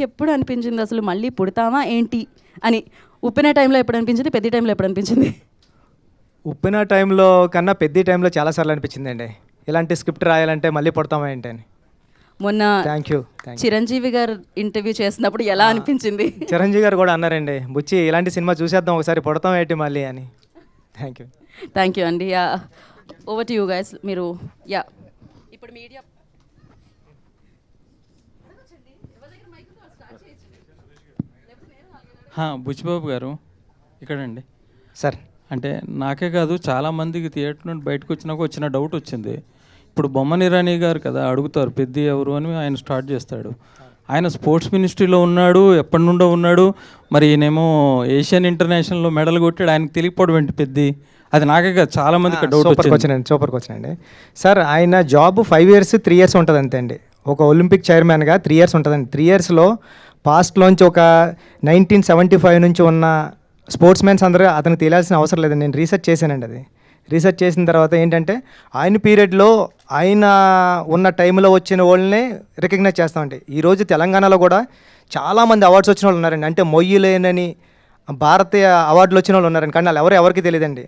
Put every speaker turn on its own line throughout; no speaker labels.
ఎప్పుడు అనిపించింది అసలు మళ్ళీ పుడతామా ఏంటి అని? ఉప్పెన టైంలో ఎప్పుడు అనిపించింది, పెద్ద టైంలో ఎప్పుడు అనిపించింది?
ఉప్పెన టైంలో కన్నా పెద్ద టైంలో చాలాసార్లు అనిపించిందండి, ఇలాంటి స్క్రిప్ట్ రాయాలంటే మళ్ళీ పుడతామా ఏంటి అని.
మొన్న
థ్యాంక్ యూ.
చిరంజీవి గారు ఇంటర్వ్యూ చేసినప్పుడు ఎలా అనిపించింది?
చిరంజీవి గారు కూడా అన్నారండి, బుచ్చి ఇలాంటి సినిమా చూసేద్దాం ఒకసారి, పుడతాం ఏంటి మళ్ళీ అని. థ్యాంక్ యూ
అండి. Yeah, over to you guys. మీరు యా ఇప్పుడు మీడియా
బుచ్చిబాబు గారు ఇక్కడండి
సార్.
అంటే నాకే కాదు చాలామందికి థియేటర్ నుండి బయటకు వచ్చినాక వచ్చిన డౌట్ వచ్చింది. ఇప్పుడు బొమ్మన ఇరానీ గారు కదా అడుగుతారు పెద్ద ఎవరు అని, ఆయన స్టార్ట్ చేస్తాడు. ఆయన స్పోర్ట్స్ మినిస్ట్రీలో ఉన్నాడు, ఎప్పటి నుండో ఉన్నాడు. మరి ఈయనేమో ఏషియన్ ఇంటర్నేషనల్లో మెడల్ కొట్టాడు, ఆయనకు తెలియకపోవడం ఏంటి పెద్ద? అది నాకే కాదు చాలామందికి డౌట్ వచ్చింది.
సూపర్కి వచ్చినండి సార్. ఆయన జాబ్ 5 years 3 years ఉంటుంది అంతే అండి. ఒక ఒలింపిక్ చైర్మన్గా 3 years ఉంటుందండి. 3 yearsలో పాస్ట్లోంచి ఒక 1975 నుంచి ఉన్న స్పోర్ట్స్ మెన్స్ అందరూ అతనికి తెలియాల్సిన అవసరం లేదండి. నేను రీసెర్చ్ చేశానండి. అది రీసెర్చ్ చేసిన తర్వాత ఏంటంటే ఆయన పీరియడ్లో ఆయన ఉన్న టైంలో వచ్చిన వాళ్ళని రికగ్నైజ్ చేస్తామండి. ఈరోజు తెలంగాణలో కూడా చాలామంది అవార్డ్స్ వచ్చిన వాళ్ళు ఉన్నారండి. అంటే మొయ్యలేనని భారతీయ అవార్డులు వచ్చిన వాళ్ళు ఉన్నారండి, కానీ వాళ్ళు ఎవరికి తెలియదండి.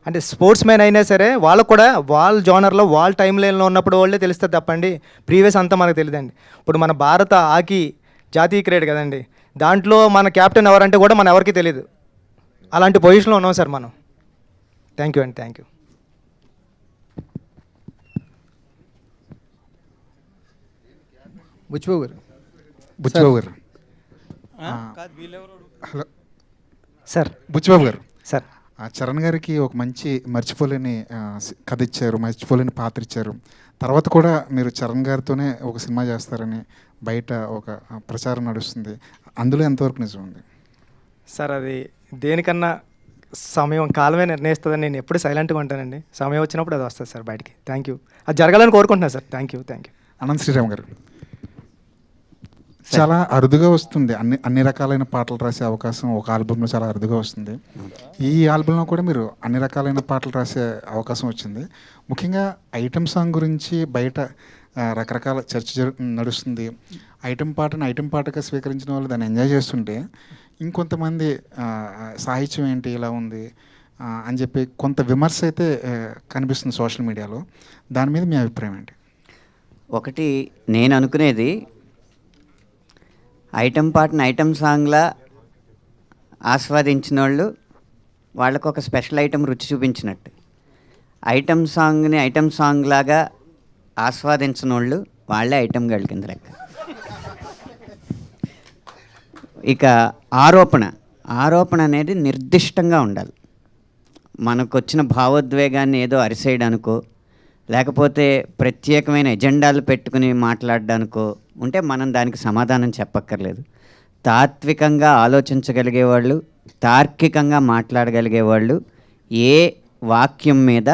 అంటే స్పోర్ట్స్ మ్యాన్ అయినా సరే వాళ్ళకు కూడా వాళ్ళ జోనర్లో వాళ్ళ టైం లైన్లో ఉన్నప్పుడు వాళ్ళే తెలుస్తుంది తప్పండి, ప్రీవియస్ అంతా మనకు తెలియదండి. ఇప్పుడు మన భారత హాకీ జాతీయ క్రీడ కదండి, దాంట్లో మన క్యాప్టెన్ ఎవరంటే కూడా మన ఎవరికి తెలియదు. అలాంటి పొజిషన్లో ఉన్నాం సార్ మనం. థ్యాంక్ యూ అండి. Thank you.
Buchibabu garu.
Hello
sir.
Buchibabu గారు.
సార్.
చరణ్ గారికి ఒక మంచి మర్చిపోలేని కథ ఇచ్చారు, మర్చిపోలేని పాత్ర ఇచ్చారు. తర్వాత కూడా మీరు చరణ్ గారితోనే ఒక సినిమా చేస్తారని బయట ఒక ప్రచారం నడుస్తుంది, అందులో ఎంతవరకు నిజం ఉంది
సార్? అది దేనికన్నా సమయం కాలమే నిర్ణయిస్తుందని నేను ఎప్పుడు సైలెంట్గా ఉంటానండి. సమయం వచ్చినప్పుడు అది వస్తుంది సార్ బయటికి. Thank you. అది జరగాలని కోరుకుంటున్నాను sir. Thank you.
Anant Sriram గారు. చాలా అరుదుగా వస్తుంది, అన్ని రకాలైన పాటలు రాసే అవకాశం ఒక ఆల్బంలో చాలా అరుదుగా వస్తుంది. ఈ ఆల్బంలో కూడా మీరు అన్ని రకాలైన పాటలు రాసే అవకాశం వచ్చింది. ముఖ్యంగా ఐటమ్ సాంగ్ గురించి బయట రకరకాల చర్చ నడుస్తుంది. ఐటమ్ పాటగా స్వీకరించిన వాళ్ళు దాన్ని ఎంజాయ్ చేస్తుంటే, ఇంకొంతమంది సాహిత్యం ఏంటి ఇలా ఉంది అని చెప్పి కొంత విమర్శ అయితే కనిపిస్తుంది సోషల్ మీడియాలో. దాని మీద మీ అభిప్రాయం ఏంటి?
ఒకటి నేను అనుకునేది, ఐటమ్ పాటను ఐటమ్ సాంగ్లా ఆస్వాదించిన వాళ్ళు వాళ్ళకు ఒక స్పెషల్ ఐటమ్ రుచి చూపించినట్టు, ఐటమ్ సాంగ్ని ఐటమ్ సాంగ్ లాగా ఆస్వాదించిన వాళ్ళు వాళ్ళే ఐటమ్ గర్ల్ కింద లెక్క. ఇక ఆరోపణ అనేది నిర్దిష్టంగా ఉండాలి. మనకు వచ్చిన భావోద్వేగాన్ని ఏదో అరిసేయడానికో లేకపోతే ప్రత్యేకమైన ఎజెండాలు పెట్టుకుని మాట్లాడడానికో ఉంటే మనం దానికి సమాధానం చెప్పక్కర్లేదు. తాత్వికంగా ఆలోచించగలిగేవాళ్ళు, తార్కికంగా మాట్లాడగలిగేవాళ్ళు ఏ వాక్యం మీద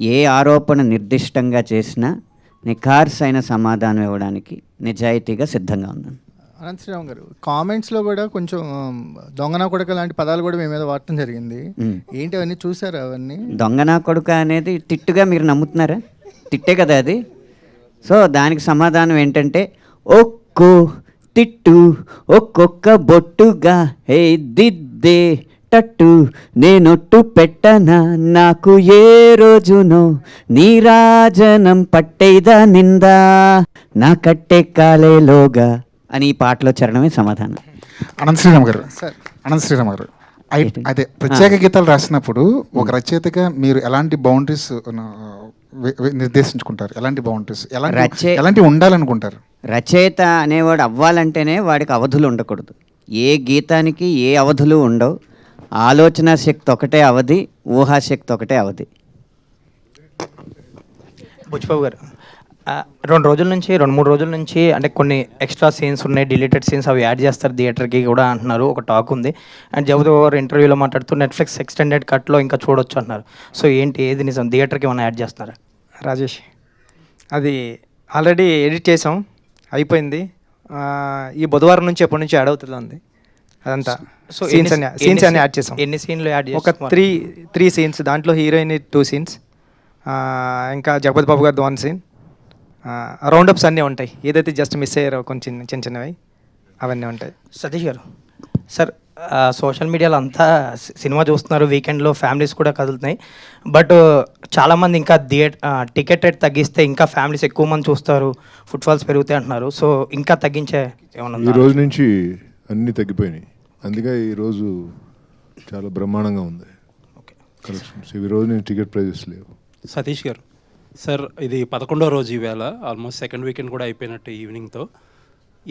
ఏ ఆరోపణ నిర్దిష్టంగా చేసినా నిఖార్సైన సమాధానం ఇవ్వడానికి నిజాయితీగా సిద్ధంగా ఉన్నాను.
అనంత్ శ్రీరామ్ గారు, కామెంట్స్లో కూడా కొంచెం దొంగనా కొడుక లాంటి పదాలు కూడా మీ మీద వాడటం జరిగింది. ఏంటి అవన్నీ చూసారా? అవన్నీ
దొంగనా కొడుక అనేది తిట్టుగా మీరు నమ్ముతున్నారా? తిట్టే కదా అది. సో దానికి సమాధానం ఏంటంటే, ఒక్కో తిట్టు ఒక్కొక్క బొట్టుగా హే దిద్దే టట్టు నేనొట్టు పెట్టనా నాకు ఏ రోజునో నీరాజనం పట్టేదా నిందా నా కట్టే కాలేలోగా అని ఈ పాటలో చరణమే సమాధానం.
అనంత్ శ్రీరామ్ గారు, అదే ప్రత్యేక గీతాలు రాసినప్పుడు ఒక రచయితగా మీరు ఎలాంటి బౌండరీస్ నిర్దేశించుకుంటారు? ఎలాంటి బౌండరీస్ ఎలాంటి ఉండాలనుకుంటారు?
రచయిత అనేవాడు అవ్వాలంటేనే వాడికి అవధులు ఉండకూడదు. ఏ గీతానికి ఏ అవధులు ఉండవు. ఆలోచన శక్తి ఒకటే అవధి, ఊహాశక్తి ఒకటే అవధి.
బుచ్చిబాబు గారు, 2-3 రోజుల నుంచి అంటే కొన్ని ఎక్స్ట్రా సీన్స్ ఉన్నాయి, డిలీటెడ్ సీన్స్, అవి యాడ్ చేస్తారు థియేటర్కి కూడా అంటున్నారు, ఒక టాక్ ఉంది. అండ్ జగదేవ్ గారు ఇంటర్వ్యూలో మాట్లాడుతూ నెట్ఫ్లిక్స్ ఎక్స్టెండెడ్ కట్లో ఇంకా చూడొచ్చు అంటున్నారు. సో ఏంటి, ఏది నిజం? థియేటర్కి ఏమైనా యాడ్ చేస్తున్నారా?
రాజేష్, అది ఆల్రెడీ ఎడిట్ చేసాం, అయిపోయింది. ఈ బుధవారం నుంచి ఎప్పటి నుంచి యాడ్ అవుతుంది అదంతా. సో సీన్స్ అన్ని యాడ్ చేసాం.
ఎన్ని సీన్లు యాడ్ చేసాం?
ఒక 3 scenes. దాంట్లో హీరోయిన్ 2 scenes, ఇంకా జగపతి బాబు గారిది 1 scene. రౌండప్స్ అన్నీ ఉంటాయి, ఏదైతే జస్ట్ మిస్ అయ్యారో కొంచెం చిన్నవి అవన్నీ ఉంటాయి.
సతీష్ గారు, సార్ సోషల్ మీడియాలో అంతా సినిమా చూస్తున్నారు, వీకెండ్లో ఫ్యామిలీస్ కూడా కదులుతున్నాయి. బట్ చాలామంది ఇంకా టికెట్ రేట్ తగ్గిస్తే ఇంకా ఫ్యామిలీస్ ఎక్కువ మంది చూస్తారు, ఫుట్ఫాల్స్ పెరుగుతాయి అంటున్నారు. సో ఇంకా తగ్గించే ఏమన్నా
ఈ రోజు నుంచి అన్నీ తగ్గిపోయినాయి. అందుకే ఈరోజు చాలా బ్రహ్మాండంగా ఉంది కలెక్షన్స్. ఈ రోజు నుంచి టికెట్ ప్రైజెస్ లేవు.
సతీష్ గారు, సార్ ఇది 11వ రోజు ఈవేళ, ఆల్మోస్ట్ సెకండ్ వీకెండ్ కూడా అయిపోయినట్టు ఈవినింగ్తో.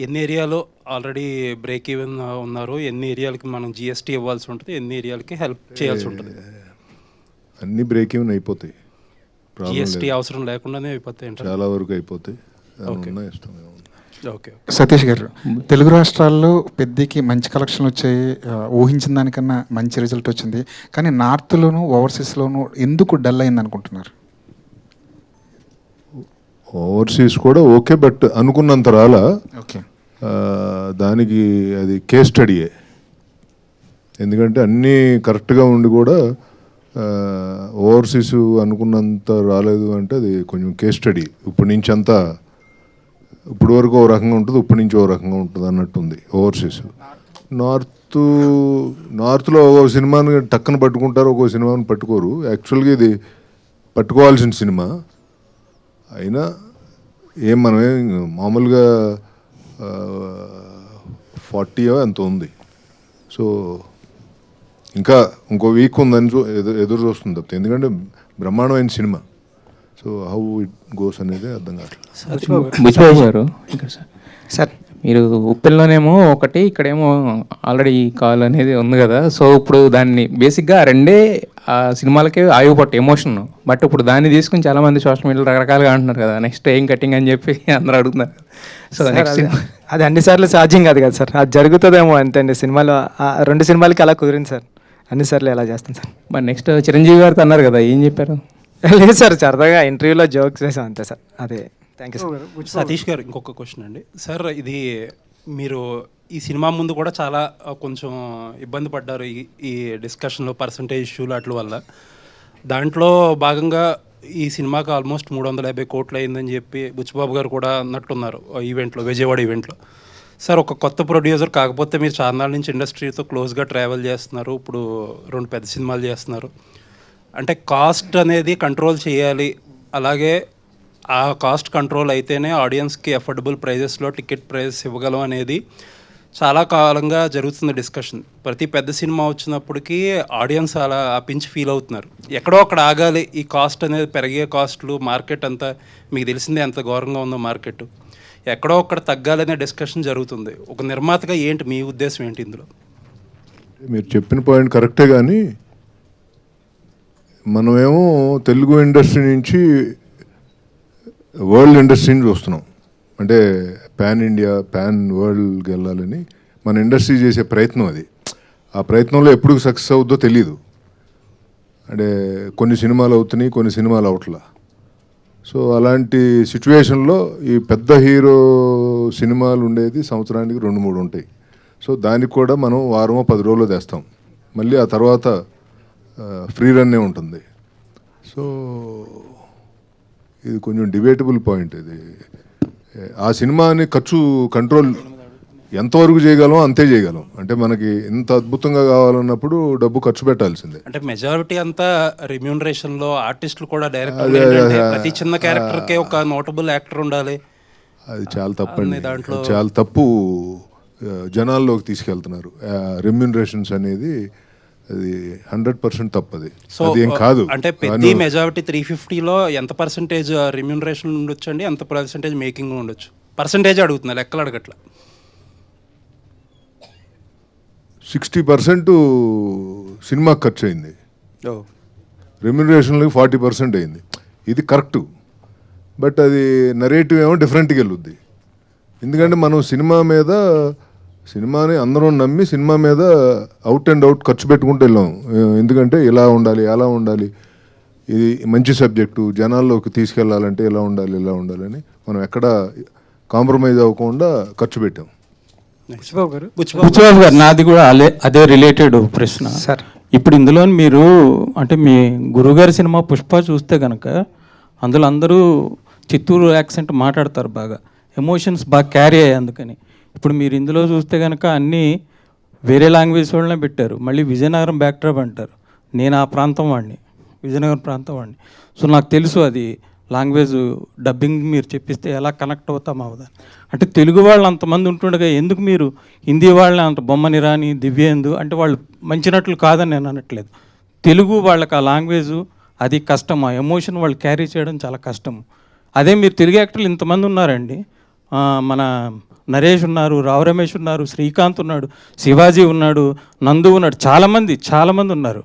ఎన్ని ఏరియాలో ఆల్రెడీ బ్రేక్ ఈవెన్ ఉన్నారు, ఎన్ని ఏరియాలకి మనం జిఎస్టీ ఇవ్వాల్సి ఉంటుంది, ఎన్ని ఏరియాలకి హెల్ప్ చేయాల్సి ఉంటుంది?
అన్ని బ్రేక్ ఈవెన్ అయిపోతాయి,
జిఎస్టీ అవసరం లేకుండానే అయిపోతాయి,
చాలా వరకు అయిపోతాయి. ఇష్టం.
ఓకే.
సతీష్ గారు, తెలుగు రాష్ట్రాల్లో పెద్దకి మంచి కలెక్షన్ వచ్చాయి, ఊహించిన దానికన్నా మంచి రిజల్ట్ వచ్చింది. కానీ నార్త్లోను ఓవర్సీస్లోను ఎందుకు డల్ అయింది అనుకుంటున్నారు?
ఓవర్సీస్ కూడా ఓకే, బట్ అనుకున్నంత రాలా.
ఓకే,
దానికి అది కేస్ స్టడీయే. ఎందుకంటే అన్నీ కరెక్ట్గా ఉండి కూడా ఓవర్సీస్ అనుకున్నంత రాలేదు అంటే అది కొంచెం కేస్ స్టడీ. ఇప్పటి నుంచి అంతా ఇప్పుడు వరకు ఓ రకంగా ఉంటుంది, ఇప్పటి నుంచి ఓ రకంగా ఉంటుంది అన్నట్టుంది ఓవర్సీస్. నార్త్లో ఒక సినిమాని టక్కన పట్టుకుంటారు, ఒక్కో సినిమాని పట్టుకోరు. యాక్చువల్గా ఇది పట్టుకోవాల్సిన సినిమా అయినా మనమే మామూలుగా 40 ఎంత ఉంది. సో ఇంకా ఇంకో వీక్ ఉందని ఎదురు చూస్తుంది తప్పితే, ఎందుకంటే బ్రహ్మాండమైన cinema. So how it goes అనేది అర్థం కావట్లేదు.
బుచ్చిబాబు గారు, ఇక్కడ సార్ మీరు ఉప్పెల్లోనేమో ఒకటి, ఇక్కడేమో ఆల్రెడీ కాల్ అనేది ఉంది కదా. సో ఇప్పుడు దాన్ని బేసిక్గా రెండే సినిమాలకే ఆయువుపట్టు ఎమోషన్. బట్ ఇప్పుడు దాన్ని తీసుకుని చాలామంది సోషల్ మీడియాలో రకరకాలుగా అంటున్నారు కదా, నెక్స్ట్ ఏం కటింగ్ అని చెప్పి అందరూ అడుగుతున్నారు. సో నెక్స్ట్
అది అన్నిసార్లు సాధ్యం కాదు కదా సార్, అది జరుగుతుందేమో అంతే అండి. సినిమాలో 2 సినిమాలకి అలా కుదిరింది సార్, అన్నిసార్లు ఎలా చేస్తాం సార్.
మరి నెక్స్ట్ చిరంజీవి గారితో అన్నారు కదా, ఏం చెప్పారు?
లేదు సార్, సరదాగా ఇంటర్వ్యూలో జోక్స్ చేసాం అంతే సార్. అదే, థ్యాంక్ యూ సార్.
సతీష్ గారు, ఇంకొక క్వశ్చన్ అండి సార్. ఇది మీరు ఈ సినిమా ముందు కూడా చాలా కొంచెం ఇబ్బంది పడ్డారు ఈ డిస్కషన్లో, పర్సంటేజ్ ఇష్యూలు వాటి వల్ల. దాంట్లో భాగంగా ఈ సినిమాకి ఆల్మోస్ట్ 350 కోట్లు అయిందని చెప్పి బుచ్చిబాబు గారు కూడా అన్నట్టున్నారు ఈవెంట్లో, విజయవాడ ఈవెంట్లో. సార్, ఒక కొత్త ప్రొడ్యూసర్ కాకపోతే మీరు చాలా నాళ్ళ నుంచి ఇండస్ట్రీతో క్లోజ్గా ట్రావెల్ చేస్తున్నారు, ఇప్పుడు 2 పెద్ద సినిమాలు చేస్తున్నారు. అంటే కాస్ట్ అనేది కంట్రోల్ చేయాలి, అలాగే ఆ కాస్ట్ కంట్రోల్ అయితేనే ఆడియన్స్కి అఫోర్డబుల్ ప్రైజెస్లో టికెట్ ప్రైజెస్ ఇవ్వగలం అనేది చాలా కాలంగా జరుగుతుంది డిస్కషన్. ప్రతి పెద్ద సినిమా వచ్చినప్పటికీ ఆడియన్స్ అలా పించి ఫీల్ అవుతున్నారు, ఎక్కడో అక్కడ ఆగాలి. ఈ కాస్ట్ అనేది పెరిగే కాస్ట్లు, మార్కెట్ అంతా మీకు తెలిసిందే ఎంత ఘోరంగా ఉందో మార్కెట్, ఎక్కడో అక్కడ తగ్గాలనే డిస్కషన్ జరుగుతుంది. ఒక నిర్మాతగా ఏంటి మీ ఉద్దేశం ఏంటి ఇందులో?
మీరు చెప్పిన పాయింట్ కరెక్టే, కానీ మనమేమో తెలుగు ఇండస్ట్రీ నుంచి వరల్డ్ ఇండస్ట్రీని చూస్తున్నాం. అంటే పాన్ ఇండియా, పాన్ వరల్డ్కి వెళ్ళాలని మన ఇండస్ట్రీ చేసే ప్రయత్నం అది. ఆ ప్రయత్నంలో ఎప్పుడు సక్సెస్ అవుద్దో తెలీదు. అంటే కొన్ని సినిమాలు అవుతున్నాయి, కొన్ని సినిమాలు అవట్లా. సో అలాంటి సిచ్యువేషన్లో ఈ పెద్ద హీరో సినిమాలు ఉండేది సంవత్సరానికి 2-3 ఉంటాయి. సో దానికి కూడా మనం వారమో 10 రోజుల్లో తెస్తాం, మళ్ళీ ఆ తర్వాత ఫ్రీ రన్నే ఉంటుంది. సో ఇది కొంచెం డిబేటబుల్ పాయింట్. ఇది ఆ సినిమాని ఖర్చు కంట్రోల్ ఎంతవరకు చేయగలం అంతే చేయగలం. అంటే మనకి ఇంత అద్భుతంగా కావాలన్నప్పుడు డబ్బు ఖర్చు పెట్టాల్సిందే.
అంటే మెజారిటీ అంతా రెమ్యూనరేషన్లో, ఆర్టిస్టులు కూడా డైరెక్ట్ ప్రతి చిన్న క్యారెక్టర్కే ఒక నోటబుల్ యాక్టర్ ఉండాలి.
అది చాలా తప్పండి, చాలా తప్పు జనాల్లోకి తీసుకెళ్తున్నారు. రెమ్యూనరేషన్స్ అనేది అది 100% తప్పది.
సో
అది ఏం కాదు.
అంటే పెద్ద మెజారిటీ 350లో ఎంత పర్సెంటేజ్ రెమ్యూనరేషన్ ఉండొచ్చు అండి, ఎంత పర్సెంటేజ్ మేకింగ్ ఉండొచ్చు? పర్సెంటేజ్ అడుగుతున్నా, లెక్కలు అడగట్లా.
60% సినిమాకి ఖర్చు అయింది, రెమ్యూనరేషన్లకి 40% అయింది. ఇది కరెక్టు, బట్ అది నరేటివ్ ఏమో డిఫరెంట్గా వెళ్ళుద్ది. ఎందుకంటే మనం సినిమాని అందరం నమ్మి సినిమా మీద అవుట్ అండ్ అవుట్ ఖర్చు పెట్టుకుంటూ వెళ్ళాం. ఎందుకంటే ఇలా ఉండాలి, అలా ఉండాలి, ఇది మంచి సబ్జెక్టు, జనాల్లోకి తీసుకెళ్లాలంటే ఇలా ఉండాలి, ఇలా ఉండాలని మనం ఎక్కడ కాంప్రమైజ్ అవ్వకుండా ఖర్చు పెట్టాం.
బుచ్చిబాబు గారు, నాది కూడా అదే రిలేటెడ్ ప్రశ్న సార్. ఇప్పుడు ఇందులో మీరు అంటే మీ గురుగారి సినిమా పుష్ప చూస్తే కనుక అందులో అందరూ చిత్తూరు యాక్సెంట్ మాట్లాడతారు, బాగా ఎమోషన్స్ బాగా క్యారీ అయ్యాయి. అందుకని ఇప్పుడు మీరు ఇందులో చూస్తే కనుక అన్నీ వేరే లాంగ్వేజ్ వాళ్ళనే పెట్టారు. మళ్ళీ విజయనగరం బ్యాక్డ్రాప్ అంటారు. నేను ఆ ప్రాంతం వాడిని, విజయనగరం ప్రాంతం వాడిని. సో నాకు తెలుసు అది లాంగ్వేజ్ డబ్బింగ్ మీరు చెప్పిస్తే ఎలా కనెక్ట్ అవుతాం అవుదా అంటే తెలుగు వాళ్ళు అంతమంది ఉంటుండగా ఎందుకు మీరు హిందీ వాళ్ళని అంత బొమ్మని రాని దివ్యేందు అంటే వాళ్ళు మంచినట్లు కాదని నేను అనట్లేదు. తెలుగు వాళ్ళకి ఆ లాంగ్వేజ్ అది కష్టం, ఆ ఎమోషన్ వాళ్ళు క్యారీ చేయడం చాలా కష్టం. అదే మీరు తెలుగు యాక్టర్లు ఇంతమంది ఉన్నారండి. మన నరేష్ ఉన్నారు, రావు రమేష్ ఉన్నారు, శ్రీకాంత్ ఉన్నాడు, శివాజీ ఉన్నాడు, నందు ఉన్నాడు, చాలామంది ఉన్నారు.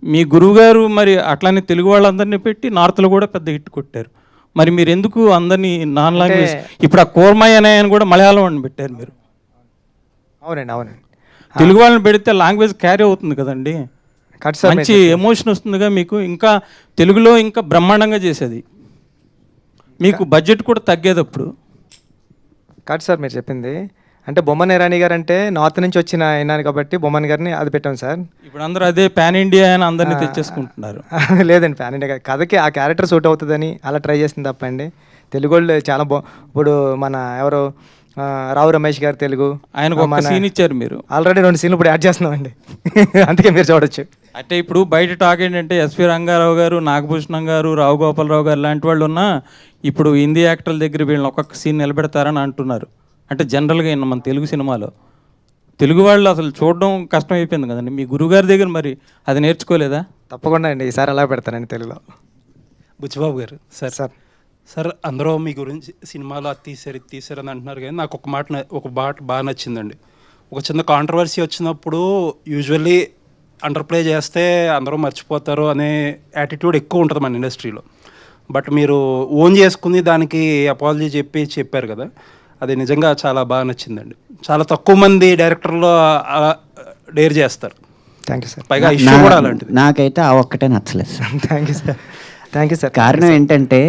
మీ గురువుగారు మరి అట్లానే తెలుగు వాళ్ళందరినీ పెట్టి నార్త్లో కూడా పెద్ద హిట్ కొట్టారు. మరి మీరు ఎందుకు అందరినీ నాన్ లాంగ్వేజ్ ఇప్పుడు ఆ కోర్మయ్య అని కూడా మలయాళం అని పెట్టారు మీరు?
అవునండి.
తెలుగు వాళ్ళని పెడితే లాంగ్వేజ్ క్యారీ అవుతుంది కదండి, మంచి ఎమోషన్ వస్తుందిగా మీకు. ఇంకా తెలుగులో ఇంకా బ్రహ్మాండంగా చేసేది, మీకు బడ్జెట్ కూడా తగ్గేది అప్పుడు.
కాదు సార్ మీరు చెప్పింది. అంటే బొమ్మన్ ఇరానీ గారు అంటే నార్త్ నుంచి వచ్చిన అయినారు కాబట్టి బొమ్మన్ గారిని అది పెట్టాం సార్.
ఇప్పుడు అందరూ అదే పాన్ ఇండియా అని అందరినీ తెచ్చేసుకుంటున్నారు.
లేదండి, పాన్ ఇండియా కథకి ఆ క్యారెక్టర్ సూట్ అవుతుందని అలా ట్రై చేసింది తప్పండి. తెలుగు వాళ్ళు చాలా ఇప్పుడు మన ఎవరు రావు రమేష్ గారు తెలుగు,
ఆయనకు ఒక సీన్ ఇచ్చారు మీరు.
ఆల్రెడీ 2 సీన్లు ఇప్పుడు యాడ్ చేస్తున్నామండి. అందుకే మీరు చూడొచ్చు.
అంటే ఇప్పుడు బయట టాక్ ఏంటంటే ఎస్వి రంగారావు గారు, నాగభూషణం గారు, రావు గోపాలరావు గారు లాంటి వాళ్ళు ఉన్నా ఇప్పుడు హిందీ యాక్టర్ల దగ్గర వీళ్ళని ఒక్కొక్క సీన్ నిలబెడతారని అంటున్నారు. అంటే జనరల్గా మన తెలుగు సినిమాలో తెలుగు వాళ్ళు అసలు చూడడం కష్టం అయిపోయింది కదండి. మీ గురువుగారి దగ్గర మరి అది నేర్చుకోలేదా?
తప్పకుండా అండి, ఈసారి అలా పెడతానండి తెలుగులో.
బుచ్చిబాబు గారు సార్ అందరూ మీ గురించి సినిమాలో అది తీసారు అని అంటున్నారు కానీ నాకు ఒక మాట బాగా నచ్చిందండి. ఒక చిన్న కాంట్రవర్సీ వచ్చినప్పుడు యూజువల్లీ అండర్ ప్లే చేస్తే అందరూ మర్చిపోతారు అనే యాటిట్యూడ్ ఎక్కువ ఉంటుంది మన ఇండస్ట్రీలో. బట్ మీరు ఓన్ చేసుకుని దానికి అపాలజీ చెప్పారు కదా, అది నిజంగా చాలా బాగా నచ్చిందండి. చాలా తక్కువ మంది డైరెక్టర్లు డేర్ చేస్తారు.
Thank you sir.
పైగా ఇష్యూ కూడా అలాంటిది.
నాకైతే ఆ ఒక్కటే నచ్చలేదు సార్.
Thank you sir.
కారణం ఏంటంటే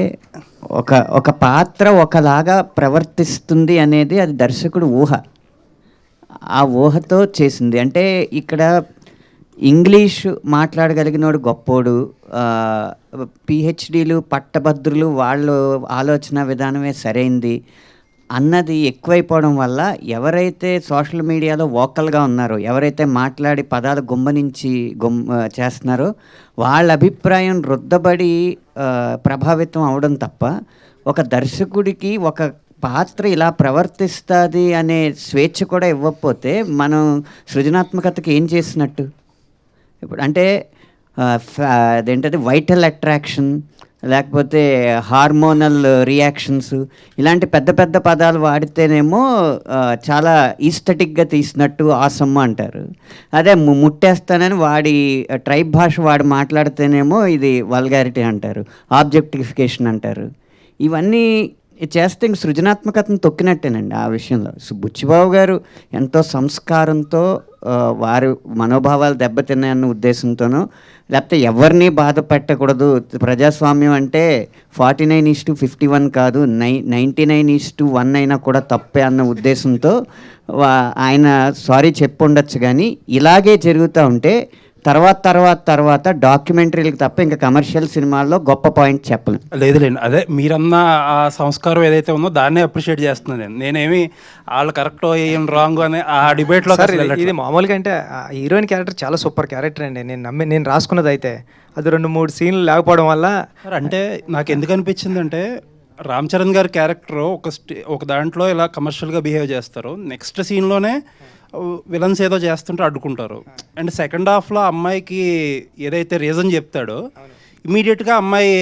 ఒక పాత్ర ఒకలాగా ప్రవర్తిస్తుంది అనేది అది దర్శకుడు ఊహ, ఆ ఊహతో చేసింది. అంటే ఇక్కడ ఇంగ్లీష్ మాట్లాడగలిగినోడు గొప్పోడు, పిహెచ్డీలు పట్టభద్రులు వాళ్ళు ఆలోచన విధానమే సరైంది అన్నది ఎక్కువైపోవడం వల్ల ఎవరైతే సోషల్ మీడియాలో వోకల్గా ఉన్నారో, ఎవరైతే మాట్లాడి పదాలు గుమ్మనించి చేస్తున్నారో వాళ్ళ అభిప్రాయం రుద్దబడి ప్రభావితం అవడం తప్ప ఒక దర్శకుడికి ఒక పాత్ర ఇలా ప్రవర్తిస్తుంది అనే స్వేచ్ఛ కూడా ఇవ్వకపోతే మనం సృజనాత్మకతకి ఏం చేసినట్టు? ఇప్పుడు అంటే అదేంటది వైటల్ అట్రాక్షన్ లేకపోతే హార్మోనల్ రియాక్షన్స్ ఇలాంటి పెద్ద పెద్ద పదాలు వాడితేనేమో చాలా ఈస్థెటిక్గా తీసినట్టు ఆసమ్మ అంటారు. అదే ముట్టేస్తానని వాడి ట్రైబ్ భాష వాడి మాట్లాడితేనేమో ఇది వల్గారిటీ అంటారు, ఆబ్జెక్టిఫికేషన్ అంటారు. ఇవన్నీ చేస్తే ఇంక సృజనాత్మకతను తొక్కినట్టేనండి ఆ విషయంలో. బుచ్చిబాబు గారు ఎంతో సంస్కారంతో వారి మనోభావాలు దెబ్బతిన్నాయన్న ఉద్దేశంతోనో లేకపోతే ఎవరిని బాధ పెట్టకూడదు, ప్రజాస్వామ్యం అంటే 49:51 కాదు 99:1 అయినా కూడా తప్పే అన్న ఉద్దేశంతో ఆయన సారీ చెప్పుండొచ్చు. కానీ ఇలాగే జరుగుతూ ఉంటే తర్వాత డాక్యుమెంటరీలకు తప్ప ఇంకా కమర్షియల్ సినిమాల్లో గొప్ప పాయింట్ చెప్పలేను.
లేదులేండి, అదే మీరన్న ఆ సంస్కారం ఏదైతే ఉందో దాన్నే అప్రిషియేట్ చేస్తున్నాను. నేనేమి వాళ్ళు కరెక్ట్ ఏం రాంగ్ అని ఆ డిబేట్లో.
ఇది మామూలుగా అంటే హీరోయిన్ క్యారెక్టర్ చాలా సూపర్ క్యారెక్టర్ అండి. నేను రాసుకున్నది అయితే అది 2-3 సీన్లు లేకపోవడం వల్ల.
అంటే నాకు ఎందుకు అనిపించింది అంటే రామ్ చరణ్ గారి క్యారెక్టర్ ఒక దాంట్లో ఇలా కమర్షియల్గా బిహేవ్ చేస్తారు, నెక్స్ట్ సీన్లోనే విలన్స్ ఏదో చేస్తుంటే అడ్డుకుంటారు. అండ్ సెకండ్ హాఫ్లో అమ్మాయికి ఏదైతే రీజన్ చెప్తాడో ఇమీడియట్గా అమ్మాయి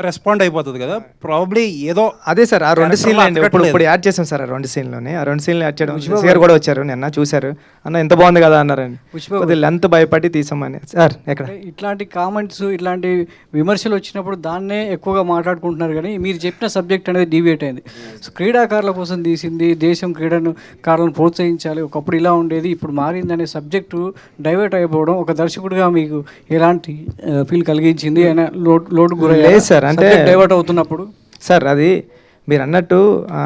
రెస్పాండ్ అయిపోతుంది కదా. ప్రాబ్లీ ఏదో
అదే సార్ ఆ 2 సీన్లు అండి ఇప్పుడు యాడ్ చేసాం సార్. ఆ 2 సీన్లోనే ఆ 2 సీన్లు యాడ్ చేయడం గారు కూడా వచ్చారు, నిన్న చూశారు, అన్న ఎంత బాగుంది కదా అన్నారండి. కొద్దిగా లెంత్ భయపడి తీసామని సార్. ఎక్కడ
ఇట్లాంటి కామెంట్స్ ఇట్లాంటి విమర్శలు వచ్చినప్పుడు దాన్నే ఎక్కువగా మాట్లాడుకుంటున్నారు. కానీ మీరు చెప్పిన సబ్జెక్ట్ అనేది డీవియేట్ అయింది. క్రీడాకారుల కోసం తీసింది, దేశం క్రీడాకారులను ప్రోత్సహించాలి, ఒకప్పుడు ఇలా ఉండేది ఇప్పుడు మారింది అనే సబ్జెక్టు డైవర్ట్ అయిపోవడం ఒక దర్శకుడిగా మీకు ఎలాంటి ఫీల్ కలిగించింది? లోటు గురయ్యారు
సార్ అంటే
డైవర్ట్ అవుతున్నప్పుడు?
సార్ అది మీరు అన్నట్టు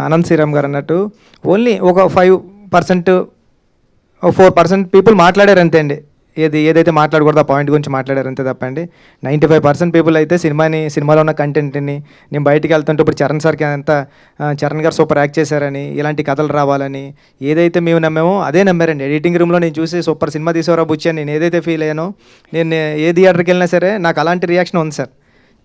అనంత్ శ్రీరామ్ గారు అన్నట్టు ఓన్లీ ఒక 5% 4% పీపుల్ మాట్లాడారు అంతే అండి. ఏదైతే మాట్లాడకూడదు ఆ పాయింట్ గురించి మాట్లాడారు అంతే తప్పండి. 95% పీపుల్ అయితే సినిమాలో ఉన్న కంటెంట్ని నేను బయటికి వెళ్తుంటే ఇప్పుడు చరణ్ గారు సూపర్ యాక్ట్ చేశారని, ఇలాంటి కథలు రావాలని ఏదైతే మేము నమ్మామో అదే నమ్మారండి. ఎడిటింగ్ రూమ్లో నేను చూసి సూపర్ సినిమా తీసేవరా బుచ్చి అని నేను ఏదైతే ఫీల్ అయ్యానో, నేను ఏ థియేటర్కి వెళ్ళినా సరే నాకు అలాంటి రియాక్షన్ ఉంది సార్.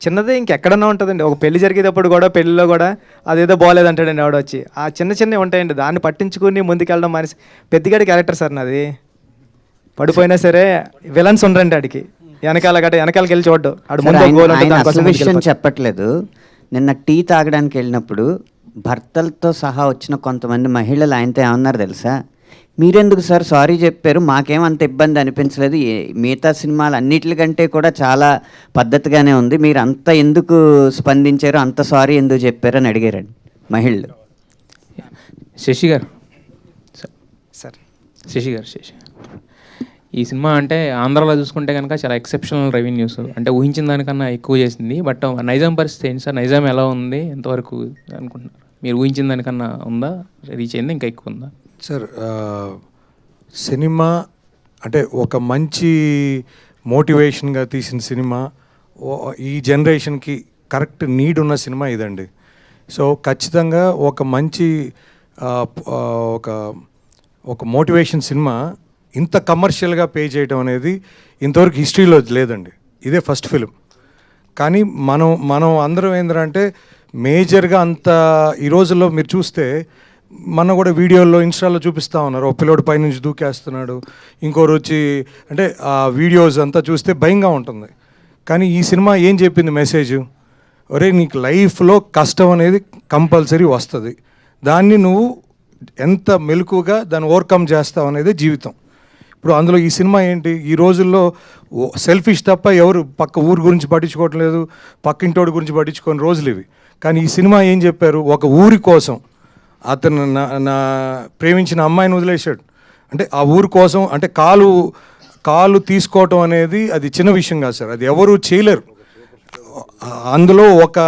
చిన్నదే ఇంకెక్కడన్నా ఉంటుందండి. ఒక పెళ్లి జరిగేటప్పుడు కూడా పెళ్ళిలో కూడా అదేదో బాగాలేదంటాడండి ఆవిడ వచ్చి. ఆ చిన్నవి ఉంటాయండి, దాన్ని పట్టించుకుని ముందుకెళ్ళడం మనిషి పెద్దగాడి క్యారెక్టర్ సార్ నాది. పడిపోయినా సరే విలన్స్ ఉండరండి ఆడికి, వెనకాలకి వెళ్ళి చూడ్డు ఆడు ముందు గోల్ ఉంటుంది,
ఆయన
దానికోసం
అసలు విషయం
ముందుకెళ్ళిపోతాడు.
చెప్పట్లేదు. నిన్న టీ తాగడానికి వెళ్ళినప్పుడు భర్తలతో సహా వచ్చిన కొంతమంది మహిళలు ఆయనతో ఏమన్నారు తెలుసా? మీరెందుకు సార్ సారీ చెప్పారు, మాకేం అంత ఇబ్బంది అనిపించలేదు, మిగతా సినిమాలు అన్నిటికంటే కూడా చాలా పద్ధతిగానే ఉంది, మీరు అంత ఎందుకు స్పందించారు, అంత సారీ ఎందుకు చెప్పారు అని అడిగారండి మహిళలు.
శశి గారు
సార్
శశి ఈ సినిమా అంటే ఆంధ్రాలో చూసుకుంటే కనుక చాలా ఎక్సెప్షనల్ రెవెన్యూస్, అంటే ఊహించిన దానికన్నా ఎక్కువ చేసింది. బట్ నైజాం పరిస్థితి ఏంటి సార్? నైజాం ఎలా ఉంది, ఎంతవరకు అనుకుంటున్నారు? మీరు ఊహించిన దానికన్నా ఉందా, రీచ్ అయిందా, ఇంకా ఎక్కువ ఉందా?
సార్ సినిమా అంటే ఒక మంచి మోటివేషన్గా తీసిన సినిమా, ఈ జనరేషన్కి కరెక్ట్ నీడ్ ఉన్న సినిమా ఇదండి. సో ఖచ్చితంగా ఒక మంచి ఒక మోటివేషన్ సినిమా ఇంత కమర్షియల్గా పే చేయడం అనేది ఇంతవరకు హిస్టరీలో లేదండి. ఇదే ఫస్ట్ ఫిలిం. కానీ మనం అందరం ఏంటంటే మేజర్గా అంత ఈ రోజుల్లో మీరు చూస్తే మొన్న కూడా వీడియోల్లో ఇన్స్టాలో చూపిస్తూ ఉన్నారు, ఒక పిల్లోడు పైనుంచి దూకేస్తున్నాడు, ఇంకోరు వచ్చి అంటే ఆ వీడియోస్ అంతా చూస్తే భయంగా ఉంటుంది. కానీ ఈ సినిమా ఏం చెప్పింది మెసేజ్? ఒరే నీకు లైఫ్లో కష్టం అనేది కంపల్సరీ వస్తుంది, దాన్ని నువ్వు ఎంత మెలకుగా దాన్ని ఓవర్కమ్ చేస్తావు అనేది జీవితం. ఇప్పుడు అందులో ఈ సినిమా ఏంటి, ఈ రోజుల్లో సెల్ఫిష్ తప్ప ఎవరు పక్క ఊరు గురించి పట్టించుకోవటం లేదు, పక్కింటోడి గురించి పట్టించుకోని రోజులు ఇవి. కానీ ఈ సినిమా ఏం చెప్పారు, ఒక ఊరి కోసం అతను నా ప్రేమించిన అమ్మాయిని వదిలేశాడు అంటే ఆ ఊరి కోసం, అంటే కాలు తీసుకోవటం అనేది అది చిన్న విషయం కాదు సార్, అది ఎవరు చేయలేరు. అందులో ఒక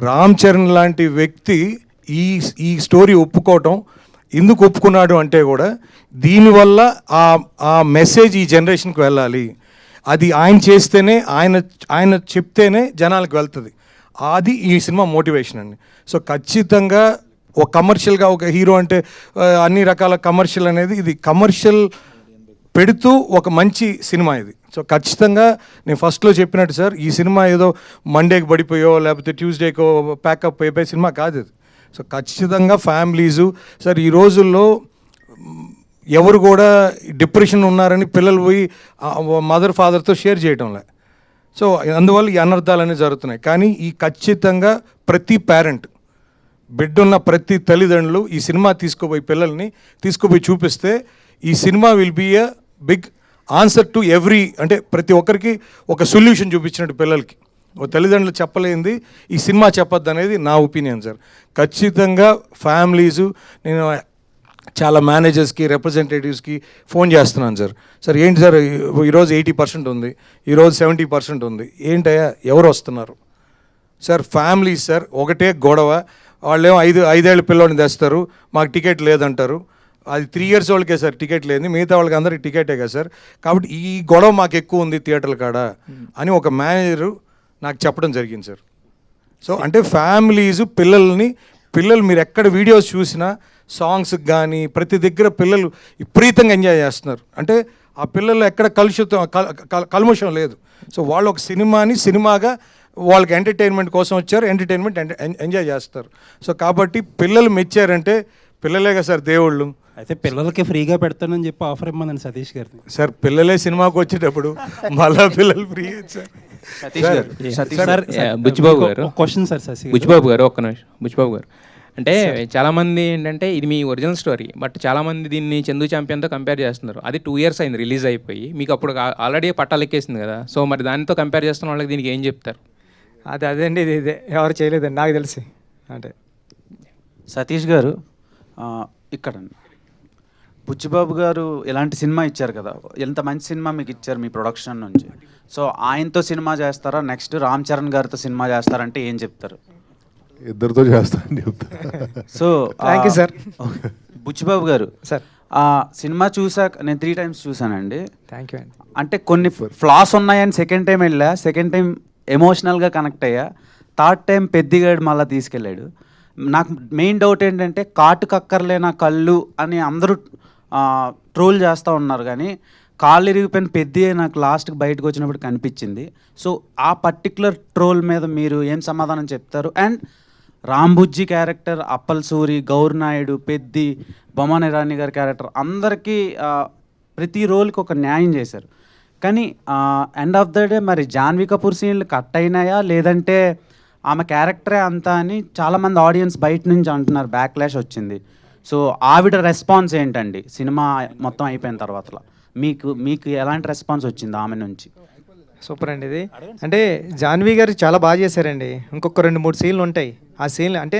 రామ్ చరణ్ లాంటి వ్యక్తి ఈ స్టోరీ ఒప్పుకోవటం ఎందుకు ఒప్పుకున్నాడు అంటే కూడా దీనివల్ల ఆ మెసేజ్ ఈ జనరేషన్కి వెళ్ళాలి, అది ఆయన చేస్తేనే ఆయన చెప్తేనే జనాలకు వెళ్తుంది, అది ఈ సినిమా మోటివేషన్ అండి. సో ఖచ్చితంగా ఒక కమర్షియల్గా ఒక హీరో అంటే అన్ని రకాల కమర్షియల్ అనేది, ఇది కమర్షియల్ పెడుతూ ఒక మంచి సినిమా ఇది. సో ఖచ్చితంగా నేను ఫస్ట్లో చెప్పినట్టు సార్, ఈ సినిమా ఏదో మండేకి పడిపోయో లేకపోతే ట్యూస్డేకో ప్యాకప్ అయిపోయే సినిమా కాదు ఇది. సో ఖచ్చితంగా ఫ్యామిలీసు సార్, ఈ రోజుల్లో ఎవరు కూడా డిప్రెషన్ ఉన్నారని పిల్లలు పోయి మదర్ ఫాదర్తో షేర్ చేయడంలే. సో అందువల్ల ఈ అనర్థాలు అనేవి జరుగుతున్నాయి. కానీ ఈ ఖచ్చితంగా ప్రతి పేరెంట్, బిడ్డున్న ప్రతి తల్లిదండ్రులు ఈ సినిమా పిల్లల్ని తీసుకుపోయి చూపిస్తే ఈ cinema will be a big answer to every, అంటే ప్రతి ఒక్కరికి ఒక సొల్యూషన్ చూపించినట్టు పిల్లలకి. ఓ తల్లిదండ్రులు చెప్పలేంది ఈ సినిమా చెప్పొద్దు అనేది నా ఒపీనియన్ సార్. ఖచ్చితంగా ఫ్యామిలీసు, నేను చాలా మేనేజర్స్కి రిప్రజెంటేటివ్స్కి ఫోన్ చేస్తున్నాను సార్, సార్ ఏంటి సార్ ఈరోజు 80% ఉంది, ఈరోజు 70% ఉంది, ఏంటయ్యా ఎవరు వస్తున్నారు సార్? ఫ్యామిలీస్ సార్, ఒకటే గొడవ, వాళ్ళేమో 5 ఏళ్ళ పిల్లోడిని తెస్తారు, మాకు టికెట్ లేదంటారు. అది 3 years వాళ్ళకే సార్ టికెట్ లేదు, మిగతా వాళ్ళకి అందరికి టికెటే కదా సార్. కాబట్టి ఈ గొడవ మాకు ఎక్కువ ఉంది థియేటర్ల కాడ అని ఒక మేనేజరు నాకు చెప్పడం జరిగింది సార్. సో అంటే పిల్లలు మీరు ఎక్కడ వీడియోస్ చూసినా సాంగ్స్కి కానీ ప్రతి దగ్గర పిల్లలు విపరీతంగా ఎంజాయ్ చేస్తున్నారు. అంటే ఆ పిల్లలు ఎక్కడ కల్మషం లేదు. సో వాళ్ళు ఒక సినిమాగా వాళ్ళకి ఎంటర్టైన్మెంట్ కోసం వచ్చారు, ఎంటర్టైన్మెంట్ ఎంజాయ్ చేస్తారు. సో కాబట్టి పిల్లలు మెచ్చారంటే పిల్లలేగా సార్ దేవుళ్ళు.
అయితే పిల్లలకి ఫ్రీగా పెడతానని చెప్పి ఆఫర్ ఇమ్మన్నాను సతీష్ గారిని.
సార్ పిల్లలే సినిమాకి వచ్చేటప్పుడు మళ్ళా పిల్లలు ఫ్రీ సార్.
బుచ్చిబాబు గారు
క్వశ్చన్ సార్,
బుచ్చిబాబు గారు ఒక్క నిమిషం. బుచ్చిబాబు గారు అంటే చాలామంది ఏంటంటే ఇది మీ ఒరిజినల్ స్టోరీ, బట్ చాలామంది దీన్ని చందు ఛాంపియన్తో కంపేర్ చేస్తున్నారు. అది 2 years అయింది రిలీజ్ అయిపోయి, మీకు అప్పుడు ఆల్రెడీ పట్టాలు ఎక్కేసింది కదా. సో మరి దానితో కంపేర్ చేస్తున్న వాళ్ళకి దీనికి ఏం చెప్తారు?
అదేండి, ఇదే ఎవరు చేయలేదండి నాకు తెలిసి. అంటే
సతీష్ గారు ఇక్కడ బుచ్చిబాబు గారు ఎలాంటి సినిమా ఇచ్చారు కదా, ఎంత మంచి సినిమా మీకు ఇచ్చారు మీ ప్రొడక్షన్ నుంచి. సో ఆయనతో సినిమా చేస్తారా, నెక్స్ట్ రామ్ చరణ్ గారితో సినిమా చేస్తారంటే ఏం చెప్తారు?
ఇద్దరితో చేస్తానని చెప్తారు.
So
thank you sir.
Buchibabu గారు
సార్,
సినిమా చూసాక నేను 3 times చూసానండి.
థ్యాంక్ యూ అండి.
అంటే కొన్ని ఫ్లాస్ ఉన్నాయని సెకండ్ టైం వెళ్ళా, సెకండ్ టైం ఎమోషనల్గా కనెక్ట్ అయ్యా, థర్డ్ టైం పెద్దిగాడు మళ్ళీ తీసుకెళ్ళాడు. నాకు మెయిన్ డౌట్ ఏంటంటే కాటుకక్కర్లేనా కళ్ళు అని అందరూ ట్రోల్ చేస్తూ ఉన్నారు, కానీ కాళ్ళు ఇరిగిపోయిన పెద్ది నాకు లాస్ట్కి బయటకు వచ్చినప్పుడు కనిపించింది. సో ఆ పర్టికులర్ ట్రోల్ మీద మీరు ఏం సమాధానం చెప్తారు? అండ్ రాంబుజ్జి క్యారెక్టర్, అప్పల్ సూరి, గౌర్ నాయుడు, పెద్ది, బొమ్మన్ ఇరానీ గారి క్యారెక్టర్ అందరికీ ప్రతి రోల్కి ఒక న్యాయం చేశారు. కానీ ఎండ్ ఆఫ్ ద డే మరి జాన్వీ కపూర్ సీన్లు కట్ అయినాయా లేదంటే ఆమె క్యారెక్టరే అంతా అని చాలామంది ఆడియన్స్ బయట నుంచి అంటున్నారు, బ్యాక్లాష్ వచ్చింది. సో ఆవిడ రెస్పాన్స్ ఏంటండి సినిమా మొత్తం అయిపోయిన తర్వాత? మీకు ఎలాంటి రెస్పాన్స్ వచ్చింది ఆమె నుంచి?
సూపర్ అండి ఇది. అంటే జాన్వీ గారు చాలా బాగా చేశారండి. ఇంకొక 2-3 సీన్లు ఉంటాయి. ఆ సీన్లు అంటే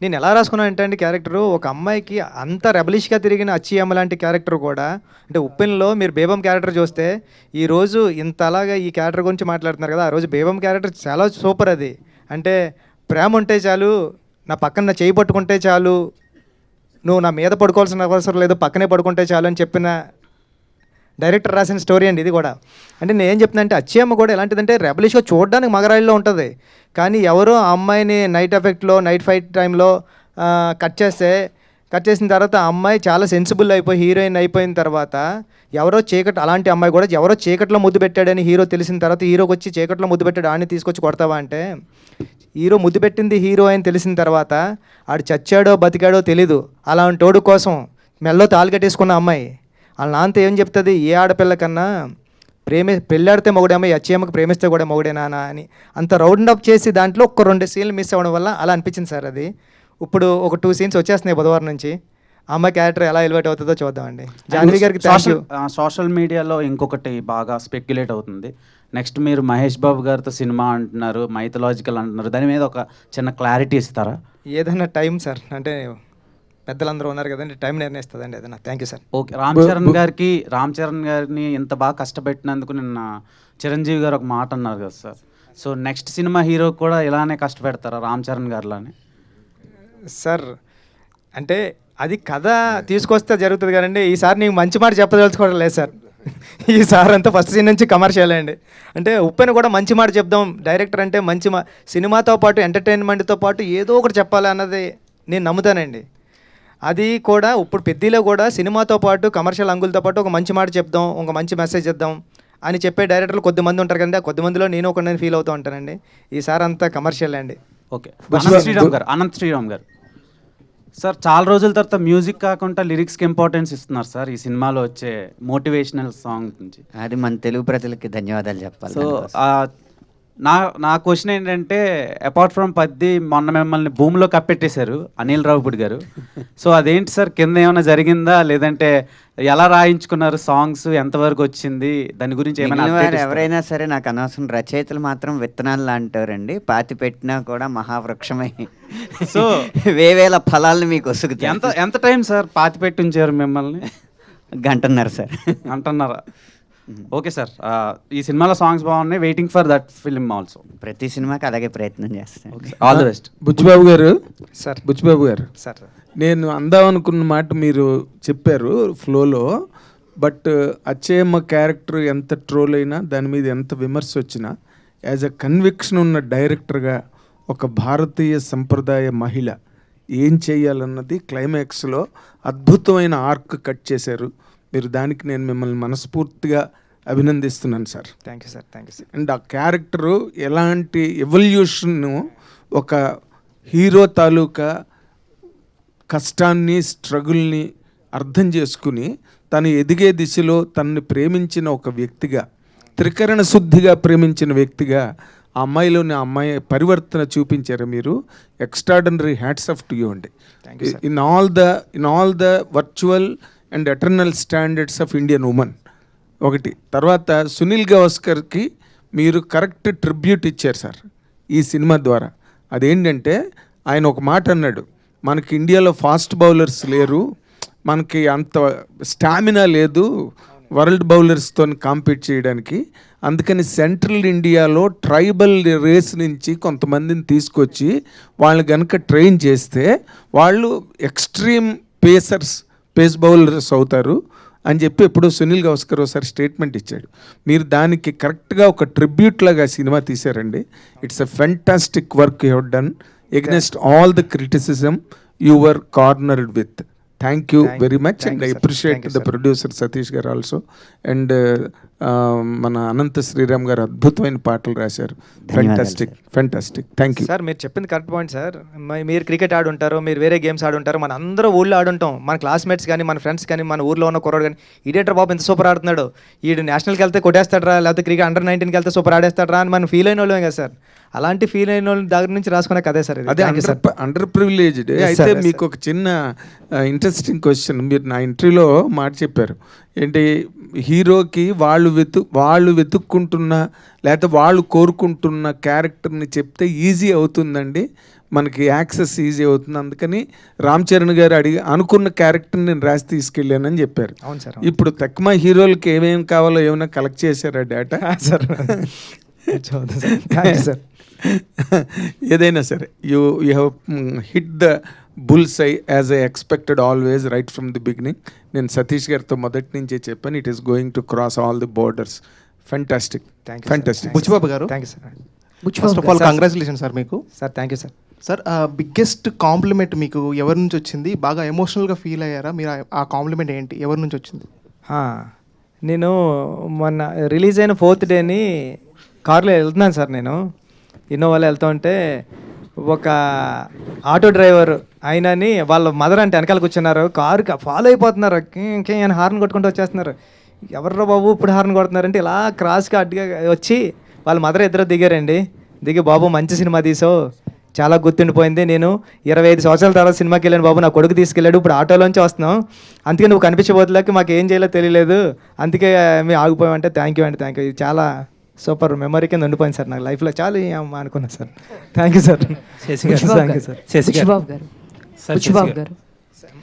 నేను ఎలా రాసుకున్నాను అంటే అండి, క్యారెక్టరు ఒక అమ్మాయికి అంత రెబలిష్గా తిరిగిన అచ్చి అమ్మ లాంటి క్యారెక్టర్ కూడా, అంటే ఉప్పెన్లో మీరు బేబం క్యారెక్టర్ చూస్తే ఈరోజు ఇంత అలాగా ఈ క్యారెక్టర్ గురించి మాట్లాడుతున్నారు కదా, ఆ రోజు బేబం క్యారెక్టర్ చాలా సూపర్. అది అంటే ప్రేమ ఉంటే చాలు, నా పక్కన నా చేయి పట్టుకుంటే చాలు, నువ్వు నా మీద పడుకోవాల్సిన అవసరం లేదు, పక్కనే పడుకుంటే చాలు అని చెప్పిన డైరెక్టర్ రాసిన స్టోరీ అండి ఇది కూడా. అంటే నేను ఏం చెప్తున్నా అంటే అచ్చి అమ్మ కూడా ఎలాంటిదంటే రెబలిష్గా చూడడానికి మగరాయిల్లో ఉంటుంది, కానీ ఎవరో ఆ అమ్మాయిని నైట్ ఎఫెక్ట్లో నైట్ ఫైట్ టైంలో కట్ చేసిన తర్వాత ఆ అమ్మాయి చాలా సెన్సిబుల్ అయిపోయి హీరోయిన్ అయిపోయిన తర్వాత అలాంటి అమ్మాయి కూడా ఎవరో చీకట్లో ముద్దు పెట్టాడని హీరో తెలిసిన తర్వాత హీరోకి వచ్చి చీకట్లో ముద్దు పెట్టాడు ఆడిని తీసుకొచ్చి కొడతావా అంటే, హీరో ముద్దు పెట్టింది హీరో అని తెలిసిన తర్వాత ఆడు చచ్చాడో బతికాడో తెలీదు, అలాంటి వాడు కోసం మెల్లో తాళి కట్టేసుకున్న అమ్మాయి వాళ్ళ నాన్నతో ఏం చెప్తుంది, ఏ ఆడపిల్ల కన్నా పెళ్ళాడితే మొగుడేమో, అచ్చేమ్మకి ప్రేమిస్తే కూడా మొగుడేనా అని అంత రౌండ్ అప్ చేసి దాంట్లో ఒక 2 సీన్లు మిస్ అవ్వడం వల్ల అలా అనిపించింది సార్. అది ఇప్పుడు ఒక 2 సీన్స్ వచ్చేస్తున్నాయి బుధవారం నుంచి. అమ్మాయి క్యారెక్టర్ ఎలా ఎలివేట్ అవుతుందో చూద్దామండి. జాన్వీ గారికి
సోషల్ మీడియాలో ఇంకొకటి బాగా స్పెక్యులేట్ అవుతుంది, నెక్స్ట్ మీరు మహేష్ బాబు గారితో సినిమా అంటున్నారు, మైథలాజికల్ అంటున్నారు, దాని మీద ఒక చిన్న క్లారిటీ ఇస్తారా?
ఏదైనా టైం సార్, అంటే పెద్దలందరూ ఉన్నారు కదండి, టైం నిర్ణయిస్తుందండి ఏదైనా. Thank you sir.
Okay, Ram Charan గారిని ఇంత బాగా కష్టపెట్టినందుకు నిన్న చిరంజీవి గారు ఒక మాట అన్నారు కదా sir, so next cinema hero కూడా ఇలానే కష్టపెడతారా రామ్ చరణ్ గారిలానే?
సార్ అంటే అది కథ తీసుకొస్తే జరుగుతుంది కదండి. ఈసారి నీకు మంచి మాట చెప్పదలుచుకోవడం లేదు సార్. ఈసారి అంతా ఫస్ట్ సీన్ నుంచి కమర్షియల్ అండి. అంటే ఉప్పెన కూడా మంచి మాట చెప్దాం, డైరెక్టర్ అంటే సినిమాతో పాటు ఎంటర్టైన్మెంట్తో పాటు ఏదో ఒకటి చెప్పాలి అన్నది నేను నమ్ముతానండి. అది కూడా ఇప్పుడు పెద్దలో కూడా సినిమాతో పాటు కమర్షియల్ అంగులతో పాటు ఒక మంచి మాట చెప్దాం, ఒక మంచి మెసేజ్ ఇద్దాం అని చెప్పే డైరెక్టర్లు కొద్దిమంది ఉంటారు కదండి, ఆ కొద్దిమందిలో నేను ఒకటి ఫీల్ అవుతూ ఉంటానండి. ఈసారి అంతా కమర్షియల్ అండి.
ఓకే, అనంత్ శ్రీరామ్ గారు సార్, చాలా రోజుల తర్వాత మ్యూజిక్ కాకుండా లిరిక్స్కి ఇంపార్టెన్స్ ఇస్తున్నారు సార్ ఈ సినిమాలో వచ్చే మోటివేషనల్ సాంగ్ నుంచి.
అది మన తెలుగు ప్రజలకి ధన్యవాదాలు చెప్పాలి.
సో నా క్వశ్చన్ ఏంటంటే, అపార్ట్ ఫ్రమ్ పద్ది మొన్న మిమ్మల్ని భూమిలో కప్పెట్టేశారు అనిల్ రావుపూడి గారు, సో అదేంటి సార్, కింద ఏమైనా జరిగిందా లేదంటే ఎలా రాయించుకున్నారు సాంగ్స్, ఎంతవరకు వచ్చింది, దాని గురించి ఏమైనా?
ఎవరైనా సరే నాకు అనవసరం, రచయితలు మాత్రం విత్తనాలు లాంటారండి, పాతి పెట్టినా కూడా మహావృక్షమై
సో
వేవేల ఫలాలను మీకు వసుకుతాయి.
ఎంత టైం సార్ పాతి పెట్టి ఉంచారు మిమ్మల్ని?
1.5 గంట సార్.
1.5 గంట. ఓకే సార్, ఈ సినిమాలో సాంగ్స్ బాగున్నాయి, waiting for that film also.
ప్రతి సినిమాకి అలాగే ప్రయత్నం చేస్తాను.
All the best.
బుచ్చిబాబు గారు
సార్,
బుచ్చిబాబు గారు
సార్,
నేను అందామనుకున్న మాట మీరు చెప్పారు ఫ్లోలో, బట్ అచ్చేయమ్మ క్యారెక్టర్ ఎంత ట్రోల్ అయినా దాని మీద ఎంత విమర్శ వచ్చినా యాజ్ అ కన్విక్షన్ ఉన్న డైరెక్టర్గా ఒక భారతీయ సంప్రదాయ మహిళ ఏం చేయాలన్నది క్లైమాక్స్లో అద్భుతమైన ఆర్క్ కట్ చేశారు మీరు. దానికి నేను మిమ్మల్ని మనస్ఫూర్తిగా అభినందిస్తున్నాను sir.
Thank you sir. Thank you sir.
And ఆ క్యారెక్టరు ఎలాంటి ఎవల్యూషన్ను, ఒక హీరో తాలూకా కష్టాన్ని స్ట్రగుల్ని అర్థం చేసుకుని తను ఎదిగే దిశలో తనని ప్రేమించిన ఒక వ్యక్తిగా, త్రికరణ శుద్ధిగా ప్రేమించిన వ్యక్తిగా ఆ అమ్మాయిలోని ఆ అమ్మాయి పరివర్తన చూపించారు మీరు. Extraordinary hats off to you అండి. In all the virtual and eternal standards of Indian women. ఒకటి తర్వాత సునీల్ గవాస్కర్కి మీరు కరెక్ట్ ట్రిబ్యూట్ ఇచ్చారు సార్ ఈ సినిమా ద్వారా. అదేంటంటే ఆయన ఒక మాట అన్నాడు, మనకి ఇండియాలో ఫాస్ట్ బౌలర్స్ లేరు, మనకి అంత స్టామినా లేదు వరల్డ్ బౌలర్స్తో కాంపీట్ చేయడానికి, అందుకని సెంట్రల్ ఇండియాలో ట్రైబల్ రేస్ నుంచి కొంతమందిని తీసుకొచ్చి వాళ్ళు కనుక ట్రైన్ చేస్తే వాళ్ళు ఎక్స్ట్రీమ్ పేసర్స్ పేస్ బౌలర్స్ అవుతారు అని చెప్పి ఎప్పుడో సునీల్ గవాస్కర్ ఒకసారి స్టేట్మెంట్ ఇచ్చాడు. మీరు దానికి కరెక్ట్గా ఒక ట్రిబ్యూట్ లాగా సినిమా తీశారండి. It's a fantastic work you have done against all the criticism you were cornered with. Thank you very much and I appreciate the producer Satish garu also. And మన అనంత శ్రీరామ్ గారు అద్భుతమైన పాటలు రాశారు. Fantastic fantastic. Thank you
sir. మీరు చెప్పింది correct point sir. మీరు cricket ఆడుంటారు, మీరు వేరే గేమ్స్ ఆడుంటారు, మన అందరూ ఊళ్ళో ఆడుంటాం. మన క్లాస్మేట్స్ కానీ, మన ఫ్రెండ్స్ కానీ, మన ఊర్లో ఉన్న కుర్రాడు కానీ, ఇదేటర్ బాబు ఎంత సూపర్ ఆడుతున్నాడు, ఈడు నేషనల్కి వెళ్తే కొట్టేస్తాడరా, లేకపోతే క్రికెట్ అండర్ 19కి వెళ్తే సూపర్ ఆడేస్తాడరా అని మనం ఫీల్ అయిన వాళ్ళమే కదా సార్. అలాంటి ఫీల్ అయిన వాళ్ళ దగ్గర నుంచి రాసుకునే కదే సార్.
అదే అండర్ ప్రివిలేజ్డ్. అయితే మీకు ఒక చిన్న ఇంట్రెస్టింగ్ క్వశ్చన్. మీరు నా ఇంటర్వ్యూలో మాట చెప్పారు ఏంటి, హీరోకి వాళ్ళు వెతుక్కుంటున్న లేకపోతే వాళ్ళు కోరుకుంటున్న క్యారెక్టర్ని చెప్తే ఈజీ అవుతుందండి, మనకి యాక్సెస్ ఈజీ అవుతుంది, అందుకని రామ్ చరణ్ గారు అనుకున్న క్యారెక్టర్ని నేను రాసి తీసుకెళ్ళానని చెప్పారు.
అవును సార్.
ఇప్పుడు తక్కువ హీరోలకి ఏమేమి కావాలో ఏమైనా కలెక్ట్ చేశారా డేటా?
సార్
ఏదైనా సరే you have hit the bull's eye as I expected always right from the beginning. నేను సతీష్ గారితో మొదటి నుంచే చెప్పాను, it is going to cross all the borders. Fantastic fantastic.
Buchibabu garu,
thank you sir.
First of all congratulation sir మీకు.
Sir thank you sir.
Sir biggest compliment మీకు ఎవరి నుంచి వచ్చింది? బాగా ఎమోషనల్గా ఫీల్ అయ్యారా మీరు? ఆ కాంప్లిమెంట్ ఏంటి, ఎవరి నుంచి వచ్చింది?
నేను మొన్న రిలీజ్ అయిన 4th డేని కార్లో వెళ్తున్నాను సార్. నేను ఇన్నోవాలో వెళ్తూ ఉంటే ఒక ఆటో డ్రైవర్ ఆయనని వాళ్ళ మదర్ అంటే వెనకాల కూర్చున్నారు, కారుకి ఫాలో అయిపోతున్నారు, ఆయన హార్న్ కొట్టుకుంటూ వచ్చేస్తున్నారు. ఎవర్రా బాబు ఇప్పుడు హార్న్ కొడుతున్నారంటే ఇలా క్రాస్గా అడ్డుగా వచ్చి వాళ్ళ మదర్ ఇద్దరు దిగారండి. దిగి బాబు మంచి సినిమా తీసావు, చాలా గుర్తుండిపోయింది, నేను 25 సంవత్సరాల తర్వాత సినిమాకి వెళ్ళాను బాబు, నా కొడుకు తీసుకెళ్ళాడు, ఇప్పుడు ఆటోలోంచి వస్తున్నాం, అందుకే నువ్వు కనిపించబోతులకి మాకు ఏం చేయాలో తెలియలేదు, అందుకే మేము ఆగిపోయామంటే థ్యాంక్ యూ అండి, థ్యాంక్ యూ. ఇది చాలా సూపర్ మెమరీ కింద ఉండిపోయింది సార్ నాకు లైఫ్లో. చాలా అనుకున్నాను sir. Thank you sir.
Thank you sir. Buchibabu గారు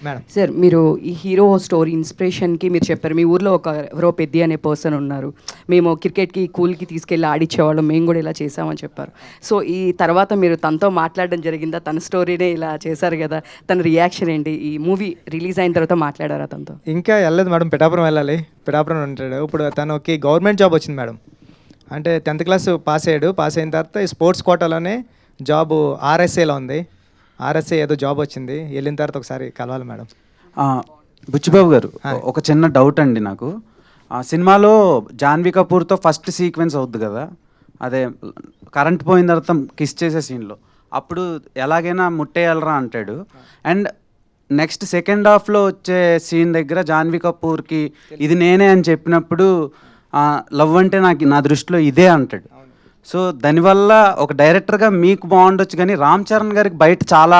మేడం
సార్, మీరు ఈ హీరో స్టోరీ ఇన్స్పిరేషన్కి మీరు చెప్పారు మీ ఊర్లో ఎవరో పెద్ది అనే పర్సన్ ఉన్నారు, మేము క్రికెట్కి కూల్కి తీసుకెళ్ళి ఆడిచ్చేవాళ్ళం, మేము కూడా ఇలా చేసామని చెప్పారు. సో ఈ తర్వాత మీరు తనతో మాట్లాడడం జరిగిందా? తన స్టోరీనే ఇలా చేశారు కదా, తన రియాక్షన్ ఏంటి? ఈ మూవీ రిలీజ్ అయిన తర్వాత మాట్లాడారా తనతో?
ఇంకా వెళ్ళలేదు మేడం, పిఠాపురం వెళ్ళాలి, పిఠాపురం ఉంటాడు. ఇప్పుడు తనకి గవర్నమెంట్ జాబ్ వచ్చింది మేడం. అంటే 10th క్లాస్ పాస్ అయ్యాడు. పాస్ అయిన తర్వాత ఈ స్పోర్ట్స్ కోటాలోనే జాబు ఆర్ఎస్ఏలో ఉంది. ఆర్ఎస్ఏ ఏదో జాబ్ వచ్చింది, వెళ్ళిన తర్వాత ఒకసారి కలవాలి మేడం.
బుచ్చిబాబు గారు, ఒక చిన్న డౌట్ అండి నాకు. సినిమాలో జాన్వీ కపూర్తో ఫస్ట్ సీక్వెన్స్ అవుద్ది కదా, అదే కరెంట్ పోయిన తర్వాత కిస్ చేసే సీన్లో, అప్పుడు ఎలాగైనా ముట్టేయాలరా అంటాడు. అండ్ నెక్స్ట్ సెకండ్ హాఫ్లో వచ్చే సీన్ దగ్గర జాన్వీ కపూర్కి ఇది నేనే అని చెప్పినప్పుడు లవ్ అంటే నా దృష్టిలో ఇదే అంటాడు. సో దానివల్ల ఒక డైరెక్టర్గా మీకు బాగుండొచ్చు, కానీ రామ్ చరణ్ గారికి బయట చాలా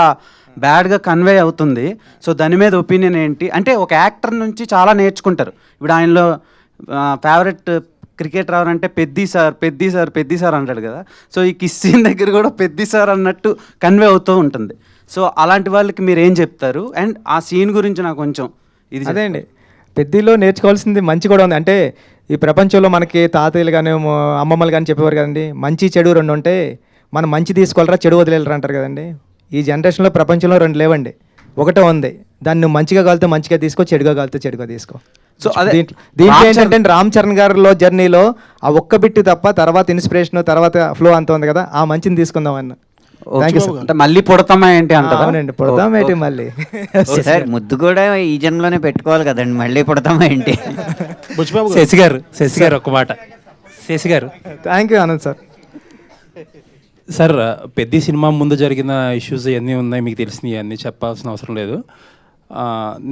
బ్యాడ్గా కన్వే అవుతుంది. సో దాని మీద ఒపీనియన్ ఏంటి? అంటే ఒక యాక్టర్ నుంచి చాలా నేర్చుకుంటారు. ఇప్పుడు ఆయనలో ఫేవరెట్ క్రికెటర్ ఎవరంటే పెద్ది సార్ అంటాడు కదా. సో ఈ కిస్ సీన్ దగ్గర కూడా పెద్ది సార్ అన్నట్టు కన్వే అవుతూ ఉంటుంది. సో అలాంటి వాళ్ళకి మీరు ఏం చెప్తారు? అండ్ ఆ సీన్ గురించి నాకు కొంచెం ఇది
అదే అండి, పెద్దిలో నేర్చుకోవాల్సింది మంచి కూడా ఉంది. అంటే ఈ ప్రపంచంలో మనకి తాతయ్యలు కానీ అమ్మమ్మలు కానీ చెప్పేవారు కదండి, మంచి చెడు 2 ఉంటే మనం మంచి తీసుకోవాలరా చెడు వదిలేరు అంటారు కదండి. ఈ జనరేషన్లో ప్రపంచంలో 2 లేవండి, ఒకటే ఉంది. దాన్ని నువ్వు మంచిగా కాలితే మంచిగా తీసుకో, చెడుగా కాలితే చెడుగా తీసుకో. సో దీంట్లో ఏంటంటే రామ్ చరణ్ గారిలో జర్నీలో ఆ ఒక్క బిట్టు తప్ప తర్వాత ఇన్స్పిరేషన్ తర్వాత ఫ్లో అంత ఉంది కదా, ఆ మంచిని తీసుకుందాం అన్న.
అంటే మళ్ళీ పుడతామా ఏంటి అంటారా?
అవునండి, పుడతాం ఏంటి మళ్ళీ.
సార్ ముద్దు కూడా ఈ జన్మలోనే పెట్టుకోవాలి కదండి, మళ్ళీ పుడతామా ఏంటి?
శశి గారు ఒక మాట. శశి గారు
thank you Anand sir.
Sir పెద్ద సినిమా ముందు జరిగిన ఇష్యూస్ ఇవన్నీ ఉన్నాయి, మీకు తెలిసినవి అన్నీ చెప్పాల్సిన అవసరం లేదు.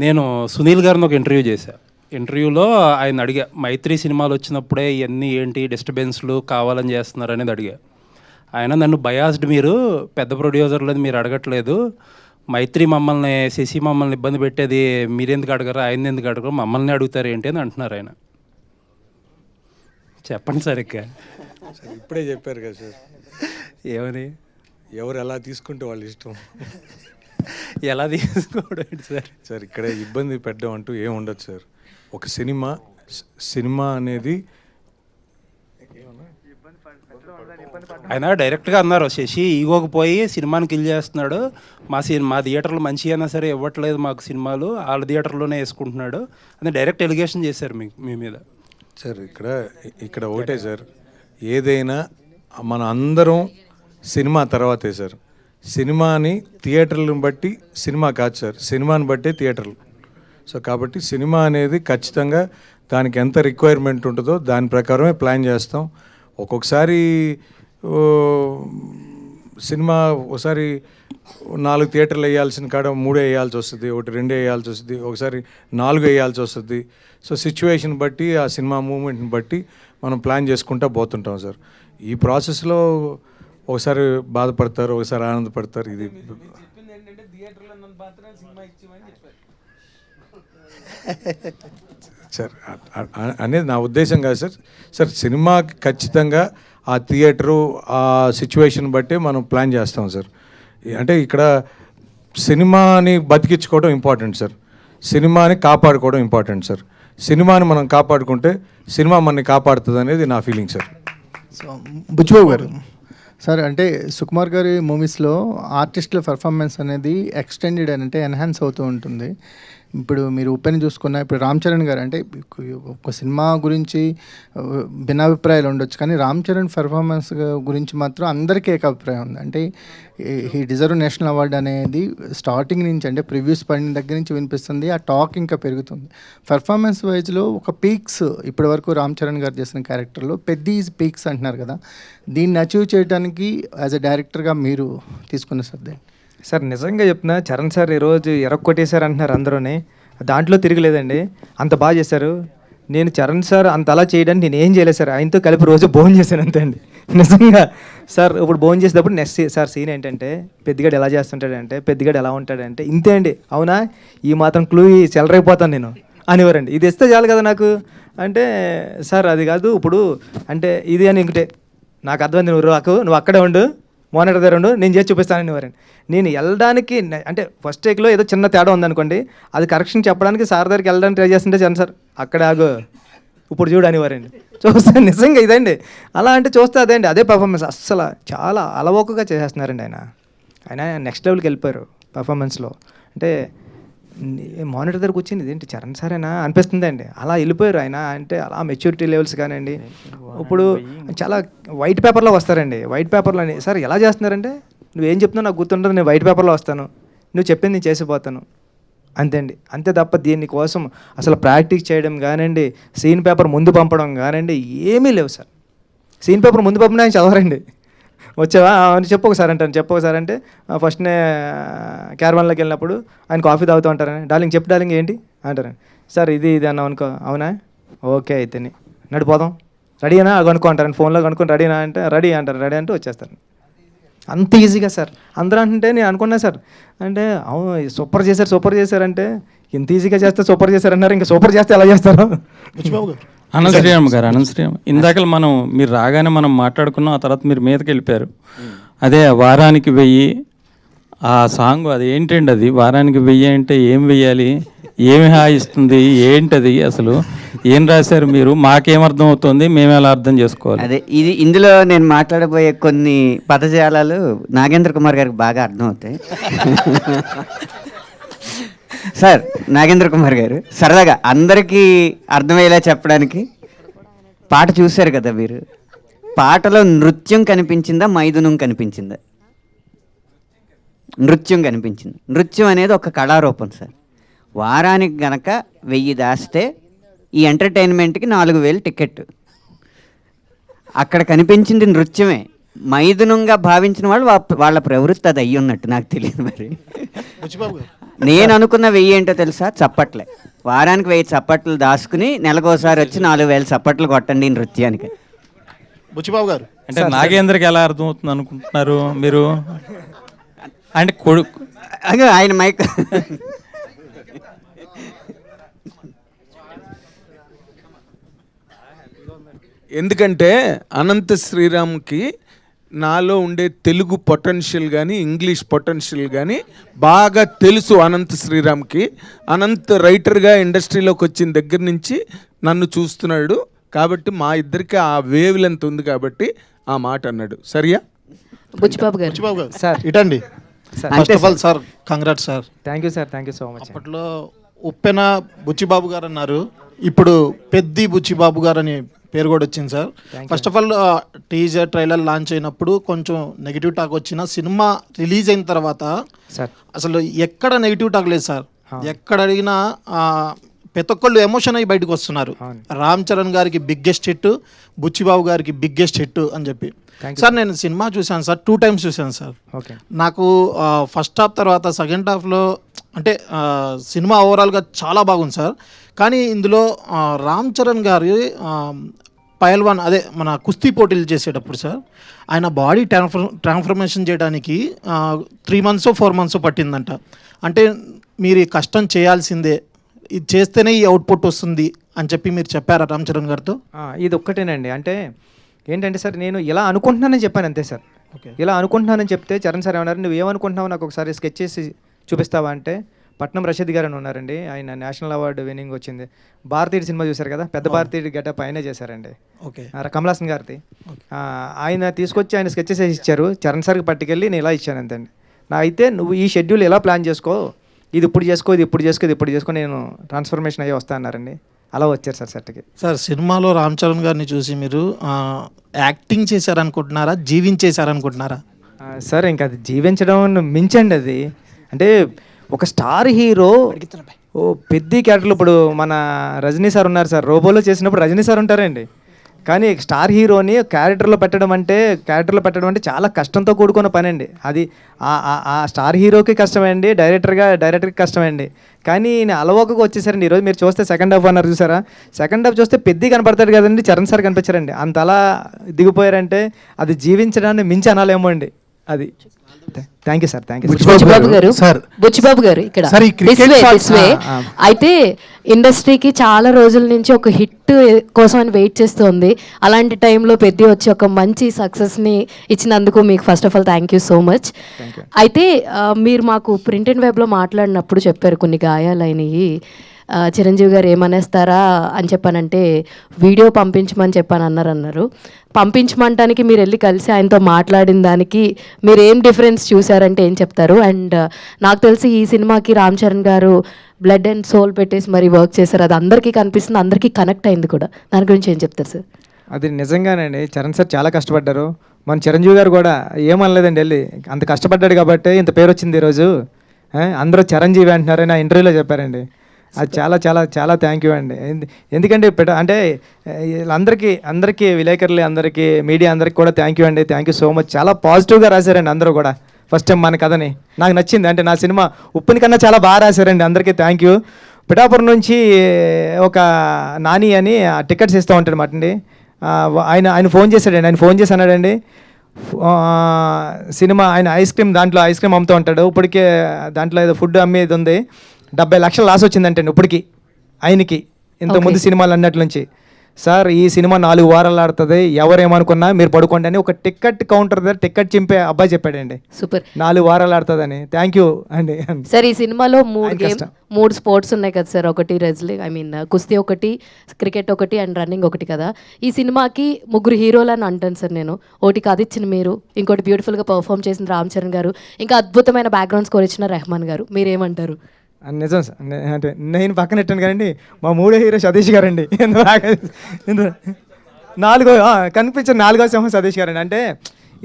నేను సునీల్ గారిని ఒక ఇంటర్వ్యూ చేశాను. ఇంటర్వ్యూలో ఆయన అడిగా, మైత్రి సినిమాలు వచ్చినప్పుడే ఇవన్నీ ఏంటి డిస్టర్బెన్స్లు కావాలని చేస్తున్నారు అనేది అడిగా. ఆయన నన్ను బయాస్డ్, మీరు పెద్ద ప్రొడ్యూసర్లని మీరు అడగట్లేదు, మైత్రి మమ్మల్ని శశి మమ్మల్ని ఇబ్బంది పెట్టేది మీరెందుకు అడగరు, ఆయన ఎందుకు అడగరు, మమ్మల్ని అడుగుతారు ఏంటి అని అంటున్నారు ఆయన. చెప్పండి సార్.
సార్ ఇప్పుడే చెప్పారు కదా సార్,
ఏమని?
ఎవరు ఎలా తీసుకుంటే వాళ్ళ ఇష్టం.
ఎలా తీసుకోవడం సార్?
సార్ ఇక్కడ ఇబ్బంది పెట్టడం అంటూ ఏం ఉండదు సార్. ఒక సినిమా అనేది
ఆయన డైరెక్ట్గా అన్నారు, శశి ఈగోకి పోయి సినిమాని కిల్ చేస్తున్నాడు, మా థియేటర్లు మంచి అయినా సరే ఇవ్వట్లేదు మాకు సినిమాలు, వాళ్ళ థియేటర్లోనే వేసుకుంటున్నాడు అని డైరెక్ట్ ఎలిగేషన్ చేశారు మీ మీద.
సార్ ఇక్కడ ఒకటే సార్, ఏదైనా మన అందరం సినిమా తర్వాతే సార్. సినిమాని థియేటర్లను బట్టి సినిమా కాదు సార్, సినిమాని బట్టే థియేటర్లు. సో కాబట్టి సినిమా అనేది ఖచ్చితంగా దానికి ఎంత రిక్వైర్మెంట్ ఉంటుందో దాని ప్రకారమే ప్లాన్ చేస్తాం. ఒక్కొక్కసారి సినిమా ఒకసారి 4 థియేటర్లు వేయాల్సిన కాడ 3 వేయాల్సి వస్తుంది, 2 వేయాల్సి వస్తుంది, ఒకసారి 4 వేయాల్సి వస్తుంది. సో సిచ్యువేషన్ బట్టి ఆ సినిమా మూమెంట్ని బట్టి మనం ప్లాన్ చేసుకుంటూ పోతుంటాం సార్. ఈ ప్రాసెస్లో ఒకసారి బాధపడతారు, ఒకసారి ఆనందపడతారు. ఇది సార్ అనేది నా ఉద్దేశం కాదు సార్. సార్ సినిమాకి ఖచ్చితంగా ఆ థియేటరు ఆ సిచ్యువేషన్ బట్టి మనం ప్లాన్ చేస్తాం సార్. అంటే ఇక్కడ సినిమాని బతికించుకోవడం ఇంపార్టెంట్ సార్, సినిమాని కాపాడుకోవడం ఇంపార్టెంట్ సార్. సినిమాని మనం కాపాడుకుంటే సినిమా మనని కాపాడుతుంది అనేది నా ఫీలింగ్ సార్.
సో బుచ్చిబాబు గారు సార్, అంటే సుకుమార్ గారి మూవీస్లో ఆర్టిస్టుల పర్ఫార్మెన్స్ అనేది ఎక్స్టెండెడ్ అంటే ఎన్హాన్స్ అవుతూ ఉంటుంది. ఇప్పుడు మీరు ఉప్పెని చూసుకున్న ఇప్పుడు రామ్ చరణ్ గారు, అంటే ఒక సినిమా గురించి భిన్నాభిప్రాయాలు ఉండొచ్చు, కానీ రామ్ చరణ్ పర్ఫార్మెన్స్ గురించి మాత్రం అందరికీ ఏకాభిప్రాయం ఉంది. అంటే హీ డిజర్వ్ నేషనల్ అవార్డు అనేది స్టార్టింగ్ నుంచి, అంటే ప్రివ్యూస్ పడిన దగ్గర నుంచి వినిపిస్తుంది. ఆ టాక్ ఇంకా పెరుగుతుంది. పర్ఫార్మెన్స్ వైజ్లో ఒక పీక్స్ ఇప్పటి వరకు రామ్ చరణ్ గారు చేసిన క్యారెక్టర్లో పెద్ద ఈజ్ పీక్స్ అంటున్నారు కదా, దీన్ని అచీవ్ చేయడానికి యాజ్ అ డైరెక్టర్గా మీరు తీసుకున్న శ్రద్ధ?
సార్ నిజంగా చెప్తున్నా, చరణ్ సార్ ఈరోజు ఎరక్కొట్టేశారు అంటున్నారు అందరూని, దాంట్లో తిరగలేదండి. అంత బాగా చేశారు. నేను చరణ్ సార్ అంత అలా చేయడానికి నేను ఏం చేయలేదు సార్, ఆయనతో కలిపి రోజు భోజనం చేశాను అంతే అండి నిజంగా. సార్ ఇప్పుడు భోజనం చేసేటప్పుడు నెక్స్ట్ సార్ సీన్ ఏంటంటే, పెద్దగాడు ఎలా చేస్తుంటాడంటే, పెద్దగాడు ఎలా ఉంటాడంటే, ఇంతే అండి. అవునా, ఈ మాత్రం క్లూ చెలరైపోతాను నేను అనేవారండి. ఇది ఇస్తే చాలు కదా నాకు అంటే, సార్ అది కాదు ఇప్పుడు అంటే ఇది అని ఇంకటే నాకు అర్థమైంది, నువ్వు అక్కడే ఉండు, మోనిటర్ దగ్గర ఉండు, నేను చేసి చూపిస్తానని వారండి. నేను వెళ్ళడానికి అంటే ఫస్ట్ టేక్లో ఏదో చిన్న తేడా ఉందనుకోండి, అది కరెక్షన్ చెప్పడానికి సార్ దగ్గరికి వెళ్ళడానికి ట్రై చేస్తుంటే చరణ్ సార్ అక్కడే ఆగు, ఇప్పుడు చూడు అనేవారండి. చూస్తే నిజంగా ఇదండి, అలా అంటే చూస్తే అదేండి, అదే పర్ఫార్మెన్స్. అస్సలు చాలా అలవోకగా చేసేస్తున్నారండి ఆయన నెక్స్ట్ లెవెల్కి వెళ్ళిపోయారు పర్ఫార్మెన్స్లో. అంటే మానిటర్ దగ్గరకు వచ్చింది ఇదేంటి చరణ్ సారేనా అనిపిస్తుంది అండి, అలా వెళ్ళిపోయారు ఆయన. అంటే అలా మెచ్యూరిటీ లెవెల్స్ కానివ్వండి, ఇప్పుడు చాలా వైట్ పేపర్లో వస్తారండి. వైట్ పేపర్లో సార్ ఎలా చేస్తున్నారంటే, నువ్వేం చెప్తున్నావు నాకు గుర్తుంటుంది, నేను వైట్ పేపర్లో వస్తాను, నువ్వు చెప్పింది నేను చేసిపోతాను అంతే అండి, అంతే తప్ప దీనికోసం అసలు ప్రాక్టీస్ చేయడం కానివ్వండి, సీన్ పేపర్ ముందు పంపడం కానివ్వండి ఏమీ లేవు సార్. సీన్ పేపర్ ముందు పంపిన ఆయన చదవరండి. వచ్చావా అని చెప్పొకసారి అంటాను, చెప్పొకసారి అంటే ఫస్ట్నే క్యారవాన్లోకి వెళ్ళినప్పుడు ఆయన కాఫీ తాగుతూ ఉంటారని, డార్లింగ్ చెప్పు డార్లింగ్ ఏంటి అంటారండి. సార్ ఇది అన్నావు అనుకో, అవునా ఓకే అయితే నడిపోదాం, రెడీనా కనుక్కో అంటారండి, ఫోన్లో కనుక్కొని రెడీనా అంటే రెడీ అంటారు, రెడీ అంటే వచ్చేస్తారు. అంత ఈజీగా సార్. అందరూ అంటే నేను అనుకున్నా సార్, అంటే అవును సూపర్ చేశారంటే ఎంత ఈజీగా చేస్తే సూపర్ చేశారన్నారు, ఇంకా సూపర్ చేస్తే ఎలా చేస్తారు?
అనంతశ్రీరామ్ గారు, ఇందాక మీరు రాగానే మనం మాట్లాడుకున్నాం, ఆ తర్వాత మీరు మీదకి వెళ్ళిపోయారు. అదే వారానికి 1000 ఆ సాంగ్, అది ఏంటండి, అది వారానికి 1000 అంటే ఏం వెయ్యాలి, ఏమి హాయిస్తుంది, ఏంటది అసలు ఏం రాశారు మీరు, మాకేమర్థం అవుతుంది, మేము ఎలా అర్థం చేసుకోవాలి?
అదే ఇందులో నేను మాట్లాడబోయే కొన్ని పదజాలాలు నాగేంద్ర కుమార్ గారికి బాగా అర్థం అవుతాయి. సార్ నాగేంద్ర కుమార్ గారు సరదాగా అందరికీ అర్థమయ్యేలా చెప్పడానికి, పాట చూశారు కదా మీరు, పాటలో నృత్యం కనిపించిందా మైథునం కనిపించిందా? నృత్యం కనిపించింది. నృత్యం అనేది ఒక కళారూపం సార్. వారానికి గనక 1000 దాస్తే ఈ ఎంటర్టైన్మెంట్కి 4000 టికెట్. అక్కడ కనిపించింది నృత్యమే. మైథునంగా భావించిన వాళ్ళు వాళ్ళ ప్రవృత్తి అది అయ్యి ఉన్నట్టు నాకు తెలియదు. మరి నేను అనుకున్న 1000 ఏంటో తెలుసా? చప్పట్లే. వారానికి 1000 చప్పట్లు దాచుకుని నెలకోసారి వచ్చి 4000 చప్పట్లు కొట్టండి నృత్యానికి.
బుచ్చిబాబు గారు
అంటే నాగేంద్రకి ఎలా అర్థమవుతుంది అనుకుంటున్నారు మీరు? అంటే కొడుకు
ఆయన మైక్
ఎందుకంటే అనంత శ్రీరామ్కి నాలో ఉండే తెలుగు పొటెన్షియల్ కానీ ఇంగ్లీష్ పొటెన్షియల్ కానీ బాగా తెలుసు అనంత శ్రీరామ్కి. అనంత్ రైటర్గా ఇండస్ట్రీలోకి వచ్చిన దగ్గర నుంచి నన్ను చూస్తున్నాడు కాబట్టి మా ఇద్దరికి ఆ వేవ్ లెంత్ ఉంది కాబట్టి ఆ మాట అన్నాడు. సరియా?
బుచ్చిబాబు గారు.
బుచ్చిబాబు గారు
సార్
ఇటండి. First of all sir congrats sir.
Thank you sir, thank you so much.
అప్పట్లో ఉప్పెన బుచ్చిబాబు గారు అన్నారు, ఇప్పుడు పెద్ది బుచ్చిబాబు గారు అని పేరు కూడా వచ్చింది sir. First of all teaser trailer launch అయినప్పుడు కొంచెం నెగిటివ్ టాక్ వచ్చిన సినిమా రిలీజ్ అయిన తర్వాత
సార్
అసలు ఎక్కడ నెగిటివ్ టాక్ లేదు సార్. ఎక్కడ అడిగినా ప్రతి ఒక్కళ్ళు ఎమోషన్ అయ్యి బయటకు వస్తున్నారు. రామ్ చరణ్ గారికి బిగ్గెస్ట్ హిట్, బుచ్చిబాబు గారికి బిగ్గెస్ట్ హిట్ అని చెప్పి. సార్ నేను సినిమా చూశాను సార్, 2 times చూశాను సార్. నాకు ఫస్ట్ హాఫ్ తర్వాత సెకండ్ హాఫ్లో అంటే సినిమా ఓవరాల్గా చాలా బాగుంది సార్. కానీ ఇందులో రామ్ చరణ్ గారి పైల్వాన్ అదే మన కుస్తీ పోటీలు చేసేటప్పుడు సార్ ఆయన బాడీ ట్రాన్స్ఫర్మేషన్ చేయడానికి 3 months 4 months పట్టిందంట. అంటే మీరు ఈ కష్టం చేయాల్సిందే, ఇది చేస్తేనే ఈ అవుట్పుట్ వస్తుంది అని చెప్పి మీరు చెప్పారా రామ్ చరణ్ గారితో?
ఇది ఒక్కటేనండి. అంటే ఏంటంటే సార్ నేను ఇలా అనుకుంటున్నానని చెప్పాను అంతే సార్. ఇలా అనుకుంటున్నానని చెప్తే చరణ్ సార్ ఏమన్నారు, నువ్వు ఏమనుకుంటున్నావు నాకు ఒకసారి స్కెచ్ చేసి చూపిస్తావా అంటే, పట్నం రషీద్ గారు అని ఉన్నారండి, ఆయన నేషనల్ అవార్డు విన్నింగ్ వచ్చింది. భారతీయుడు సినిమా చూశారు కదా, పెద్ద భారతీయుడు గెటప్ ఆయనే చేశారండి, కమలాసన్ గారిది. ఆయన తీసుకొచ్చి ఆయన స్కెచెస్ వేసి ఇచ్చారు. చరణ్ సార్కి పట్టుకెళ్ళి నేను ఇలా ఇచ్చాను అంతండి. నా అయితే నువ్వు ఈ షెడ్యూల్ ఎలా ప్లాన్ చేసుకో, ఇది ఇప్పుడు చేసుకో, ఇది ఇప్పుడు చేసుకో, ఇది ఇప్పుడు చేసుకో, నేను ట్రాన్స్ఫర్మేషన్ అయ్యి వస్తా అన్నారండి. అలా వచ్చారు సార్ సెట్కి.
సార్ సినిమాలో రామ్ చరణ్ గారిని చూసి మీరు యాక్టింగ్ చేశారనుకుంటున్నారా, జీవించేశారనుకుంటున్నారా?
సార్ ఇంకా అది జీవించడం మించండి అది. అంటే ఒక స్టార్ హీరో పెద్ద క్యారెక్టర్లు, ఇప్పుడు మన రజనీ సార్ ఉన్నారు సార్, రోబోలో చేసినప్పుడు రజనీ సార్ ఉంటారండి. కానీ స్టార్ హీరోని క్యారెక్టర్లో పెట్టడం అంటే చాలా కష్టంతో కూడుకున్న పని అండి. అది ఆ స్టార్ హీరోకి కష్టమే అండి, డైరెక్టర్కి కష్టమే అండి. కానీ నేను అలవోకగా వచ్చేసారండి. ఈరోజు మీరు చూస్తే సెకండ్ హాఫ్ అన్నారు చూసారా, సెకండ్ హాఫ్ చూస్తే పెద్ద కనపడతాడు కదండి, చరణ్ సార్ కనిపించారండి. అంత అలా దిగిపోయారంటే అది జీవించడాన్ని మించి అనాలేమో అండి అది. Thank you sir, thank you.
Buchibabu గారు, బుచ్చిబాబు గారు ఇక్కడ this way. అయితే ఇండస్ట్రీకి చాలా రోజుల నుంచి ఒక హిట్ కోసం అని వెయిట్ చేస్తుంది. అలాంటి టైంలో పెద్ద వచ్చి ఒక మంచి సక్సెస్ని ఇచ్చినందుకు మీకు first of all thank you so much. అయితే మీరు మాకు ప్రింట్ అండ్ వెబ్లో మాట్లాడినప్పుడు చెప్పారు కొన్ని గాయాలైనవి, చిరంజీవి గారు ఏమనేస్తారా అని చెప్పానంటే వీడియో పంపించమని అన్నారు. పంపించమంటానికి మీరు వెళ్ళి కలిసి ఆయనతో మాట్లాడిన దానికి మీరు ఏం డిఫరెన్స్ చూసారంటే ఏం చెప్తారు? అండ్ నాకు తెలిసి ఈ సినిమాకి రామ్ చరణ్ గారు బ్లడ్ అండ్ సోల్ పెట్టేసి మరి వర్క్ చేశారు, అది అందరికీ కనిపిస్తుంది, అందరికీ కనెక్ట్ అయింది కూడా. దాని గురించి ఏం చెప్తారు సార్?
అది నిజంగానండి, చరణ్ సార్ చాలా కష్టపడ్డారు. మన చిరంజీవి గారు కూడా ఏమనలేదండి, వెళ్ళి అంత కష్టపడ్డాడు కాబట్టి ఇంత పేరు వచ్చింది ఈరోజు, అందరూ చిరంజీవి అంటున్నారని ఆ ఇంటర్వ్యూలో చెప్పారండి. అది చాలా చాలా చాలా థ్యాంక్ యూ అండి. ఎందుకంటే అంటే అందరికీ విలేకరులు అందరికీ మీడియా అందరికీ కూడా థ్యాంక్ యూ అండి, థ్యాంక్ యూ సో మచ్. చాలా పాజిటివ్గా రాశారండి అందరూ కూడా. ఫస్ట్ టైం మన కథని నాకు నచ్చింది, అంటే నా సినిమా ఉప్పుని కన్నా చాలా బాగా రాశారండి. అందరికీ థ్యాంక్ యూ. పిఠాపురం నుంచి ఒక నాని అని టికెట్స్ ఇస్తూ ఉంటాడు మాట అండి, ఆయన ఫోన్ చేశాడండి. ఆయన ఫోన్ చేసి అన్నాడండి, సినిమా ఆయన ఐస్ క్రీమ్ అమ్ముతూ ఉంటాడు, ఇప్పటికే దాంట్లో ఏదో ఫుడ్ అమ్మేది ఉంది, 70 లక్షలు లాస్ వచ్చిందంటే ఇప్పటికి ఆయనకి, ఇంతకుముందు సినిమాలు అన్నట్ల నుంచి. సార్ ఈ సినిమా 4 వారాలు ఆడుతుంది, ఎవరేమనుకున్నా మీరు పడుకోండి అని ఒక టికెట్ కౌంటర్ దగ్గర టికెట్ చింపే అబ్బాయి చెప్పాడండి.
సూపర్,
4 వారాలు ఆడుతుందని. థ్యాంక్ యూ అండి.
సార్ ఈ సినిమాలో 3 స్పోర్ట్స్ ఉన్నాయి కదా సార్, ఒకటి కుస్తీ ఒకటి, క్రికెట్ ఒకటి అండ్ రన్నింగ్ ఒకటి కదా. ఈ సినిమాకి 3 హీరోలు అని అంటాను సార్ నేను. ఒకటి కథ ఇచ్చిన మీరు, ఇంకోటి బ్యూటిఫుల్గా పర్ఫామ్ చేసిన రామ్ చరణ్ గారు, ఇంకా అద్భుతమైన బ్యాక్గ్రౌండ్ స్కోర్ ఇచ్చిన రెహమాన్ గారు. మీరేమంటారు?
నిజం సార్, అంటే నేను పక్కన పెట్టాను కానీ మా 3వ హీరో సతీష్ గారండి. 4వ సింహం సతీష్ గారండి. అంటే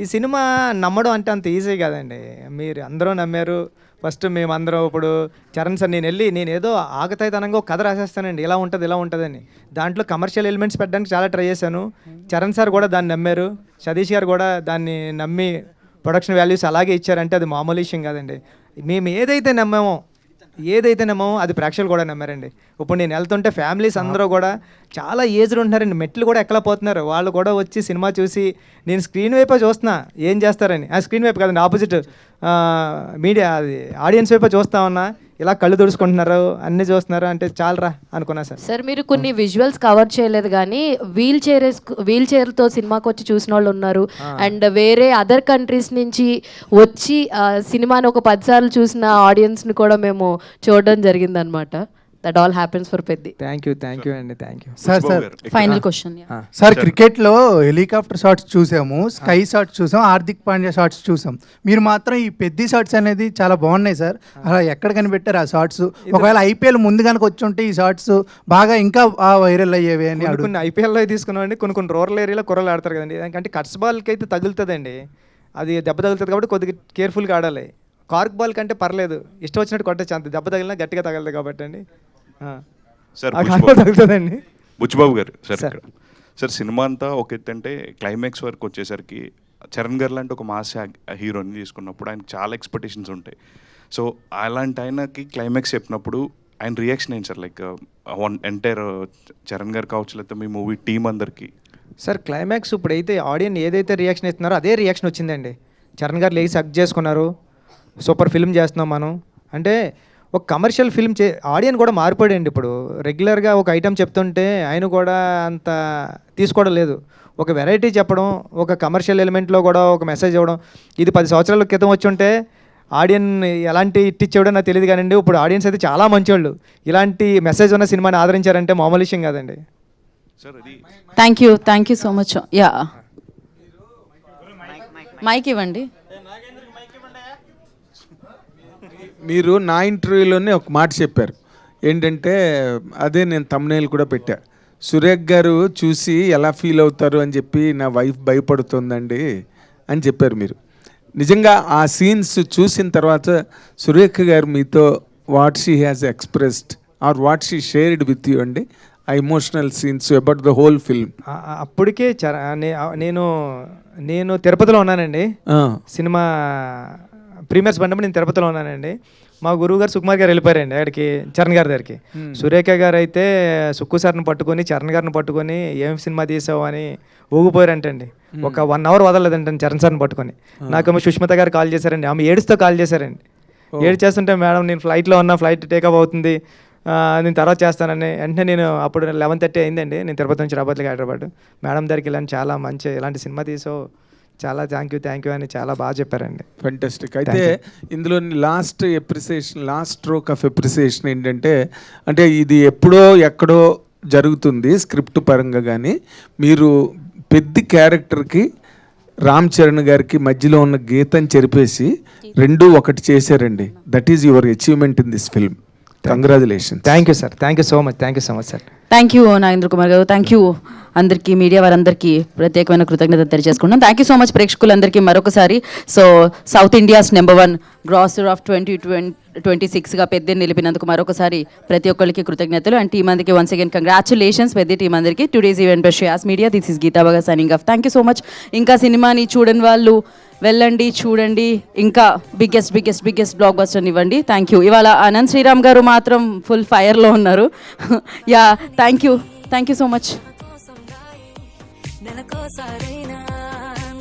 ఈ సినిమా నమ్మడం అంటే అంత ఈజీ కాదండి. మీరు అందరూ నమ్మారు. ఫస్ట్ మేమందరం ఇప్పుడు చరణ్ సార్ నేను ఏదో ఆగతాయితనంగా ఒక కథ రాసేస్తానండి, ఇలా ఉంటుందని. దాంట్లో కమర్షియల్ ఎలిమెంట్స్ పెట్టడానికి చాలా ట్రై చేశాను. చరణ్ సార్ కూడా దాన్ని నమ్మారు, సతీష్ గారు కూడా దాన్ని నమ్మి ప్రొడక్షన్ వాల్యూస్ అలాగే ఇచ్చారంటే అది మామూలు విషయం కాదండి. మేము ఏదైతే నమ్మామో అది ప్రేక్షకులు కూడా నమ్మారండి. ఇప్పుడు నేను వెళ్తుంటే ఫ్యామిలీస్ అందరూ కూడా చాలా ఏజ్డ్ ఉంటున్నారండి, మెట్లు కూడా ఎక్కలేకపోతున్నారు. వాళ్ళు కూడా వచ్చి సినిమా చూసి నేను స్క్రీన్ వైపే చూస్తున్నా ఏం చేస్తారని, ఆ స్క్రీన్ వైపు కాదండి ఆపోజిట్ మీడియా అది ఆడియన్స్ వైపే చూస్తా ఉన్నా, ఇలా కళ్ళు తుడుచుకుంటున్నారు, అన్నీ చూస్తున్నారు అంటే చాలరా అనుకున్నా సార్.
సార్ మీరు కొన్ని విజువల్స్ కవర్ చేయలేదు కానీ వీల్ చైర్తో సినిమాకి వచ్చి చూసిన వాళ్ళు ఉన్నారు, అండ్ వేరే అదర్ కంట్రీస్ నుంచి వచ్చి సినిమాని ఒక 10 సార్లు చూసిన ఆడియన్స్ని కూడా మేము చూడడం జరిగిందనమాట.
That all happens for Peddi.
Thank you అండి, thank you.
Sir
final question.
Sir క్రికెట్లో హెలికాప్టర్ షాట్స్ చూసాము, స్కై షాట్స్ చూసాం, హార్దిక్ పాండ్యా షాట్స్ చూసాం. మీరు మాత్రం ఈ పెద్ద షాట్స్ అనేది చాలా బాగున్నాయి సార్. అలా ఎక్కడ కనిపెట్టారు ఆ షాట్స్? ఒకవేళ ఐపీఎల్ ముందు కనుక వచ్చి ఉంటే ఈ షాట్స్ బాగా ఇంకా వైరల్ అయ్యేవి అని
కొన్ని ఐపీఎల్లో తీసుకున్నామండి. కొన్ని రూరల్ ఏరియాలో కుర్రలు ఆడతారు కదండి, అంటే కట్స్ బాల్కి అయితే తగులుతుందండి, అది దెబ్బ తగులుతుంది కాబట్టి కొద్దిగా కేర్ఫుల్గా ఆడాలి. కార్క్ బాల్ కంటే పర్లేదు, ఇష్టం వచ్చినట్టు కొట్టచ్చు, అంత దెబ్బ తగిలినా గట్టిగా తగలదు కాబట్టి అండి.
సార్
తగులుతుందండి.
బుచ్చిబాబు గారు సార్ సినిమా అంతా ఒక ఎత్తు అంటే క్లైమాక్స్ వరకు వచ్చేసరికి చరణ్ గారు లాంటి ఒక మాస్ హీరోని తీసుకున్నప్పుడు ఆయనకి చాలా ఎక్స్పెక్టేషన్స్ ఉంటాయి. సో అలాంటి ఆయనకి క్లైమాక్స్ చెప్పినప్పుడు ఆయన రియాక్షన్ ఏంటి సార్? లైక్ ఎంటైర్ చరణ్ గారు కావచ్చు, లేకపోతే మీ మూవీ టీం అందరికీ.
సార్ క్లైమాక్స్ ఇప్పుడైతే ఆడియన్స్ ఏదైతే రియాక్షన్ ఇస్తున్నారో అదే రియాక్షన్ వచ్చిందండి. చరణ్ గారు లేచి హగ్ చేసుకున్నారు, సూపర్ ఫిల్మ్ చేస్తున్నాం మనం అంటే. ఒక కమర్షియల్ ఫిల్మ్ ఆడియన్స్ కూడా మారిపోయాడండి. ఇప్పుడు రెగ్యులర్గా ఒక ఐటెం చెప్తుంటే ఆయన కూడా అంత తీసుకోవడం లేదు. ఒక వెరైటీ చెప్పడం, ఒక కమర్షియల్ ఎలిమెంట్లో కూడా ఒక మెసేజ్ ఇవ్వడం, ఇది 10 సంవత్సరాల క్రితం వచ్చి ఉంటే ఆడియన్స్ ఎలాంటి ఇట్టిచ్చేవాడో నాకు తెలియదు కానివ్వండి. ఇప్పుడు ఆడియన్స్ అయితే చాలా మంచివాళ్ళు, ఇలాంటి మెసేజ్ ఉన్న సినిమాని ఆదరించారంటే మామూలు విషయం కాదండి.
Thank you so much. Yeah, mike ఇవ్వండి.
మీరు నా ఇంటర్వ్యూలోనే ఒక మాట చెప్పారు ఏంటంటే, అదే నేను thumbnail కూడా పెట్టా, సురేఖ్ గారు చూసి ఎలా ఫీల్ అవుతారు అని చెప్పి నా వైఫ్ భయపడుతుందండి అని చెప్పారు మీరు. నిజంగా ఆ సీన్స్ చూసిన తర్వాత సురేఖ గారు మీతో what she has expressed are what she shared with you అండి, ఆ emotional scenes about the whole film?
అప్పటికే నేను తిరుపతిలో ఉన్నానండి, సినిమా ప్రీమియర్స్ పడినప్పుడు నేను తిరుపతిలో ఉన్నానండి. మా గురువు గారు సుకుమార్ గారు వెళ్ళిపోయారండి అక్కడికి, చరణ్ గారి దగ్గరికి. సురేఖ గారు అయితే సుక్కు సార్ని పట్టుకొని, చరణ్ గారిని పట్టుకొని ఏం సినిమా తీసావు అని ఊగిపోయారంటండి. ఒక 1 hour వదలలేదంటండి చరణ్ సార్ని పట్టుకొని. నాకేమో సుష్మిత గారు కాల్ చేశారండి, ఆమె ఏడుస్తూ కాల్ చేశారండి. ఏడ్చేస్తుంటే మేడం నేను ఫ్లైట్లో ఉన్నా, ఫ్లైట్ టేకప్ అవుతుంది, నేను తర్వాత చేస్తానని. వెంటనే నేను అప్పుడు 11:30 అయిందండి, నేను తిరుపతి నుంచి రాబోతులకి హైదరాబాద్. మేడం దగ్గరికి వెళ్ళాను, చాలా మంచి ఇలాంటి సినిమా తీసావు, చాలా థ్యాంక్ యూ అని చాలా బాగా చెప్పారండి.
ఫెంటాస్టిక్. అయితే ఇందులో లాస్ట్ స్ట్రోక్ ఆఫ్ ఎప్రిసియేషన్ ఏంటంటే, అంటే ఇది ఎప్పుడో ఎక్కడో జరుగుతుంది స్క్రిప్ట్ పరంగా, కానీ మీరు పెద్ద క్యారెక్టర్కి రామ్ చరణ్ గారికి మధ్యలో ఉన్న గీతం చెరిపేసి రెండూ ఒకటి చేశారండి. That is your achievement in this film. Congratulation.
Thank you sir, thank you so much sir.
Thank you Nagendra Kumar గారు, థ్యాంక్ యూ అందరికీ, మీడియా వారందరికీ ప్రత్యేకమైన కృతజ్ఞత తెలియజేసుకుంటున్నాం. థ్యాంక్ యూ సో మచ్ ప్రేక్షకులందరికీ మరొకసారి. So south India's #1 grosser of 2026గా పెద్దని నిలిపినందుకు మరొకసారి ప్రతి ఒక్కరికి కృతజ్ఞతలు. అండ్ టీం అందరికీ వన్స్ అగైన్ కంగ్రాచులేషన్స్ పెద్ద టీం అందరికీ. Today's event by Shreyas media, this is Geetha బాగా signing off. Thank you so much. ఇంకా సినిమాని చూడని వాళ్ళు వెళ్ళండి, చూడండి, ఇంకా బిగ్గెస్ట్ బ్లాక్ బస్టర్ ఇవ్వండి. Thank you. ఇవాళ అనంత్ శ్రీరామ్ గారు మాత్రం ఫుల్ ఫైర్లో ఉన్నారు. Yeah, thank you so much.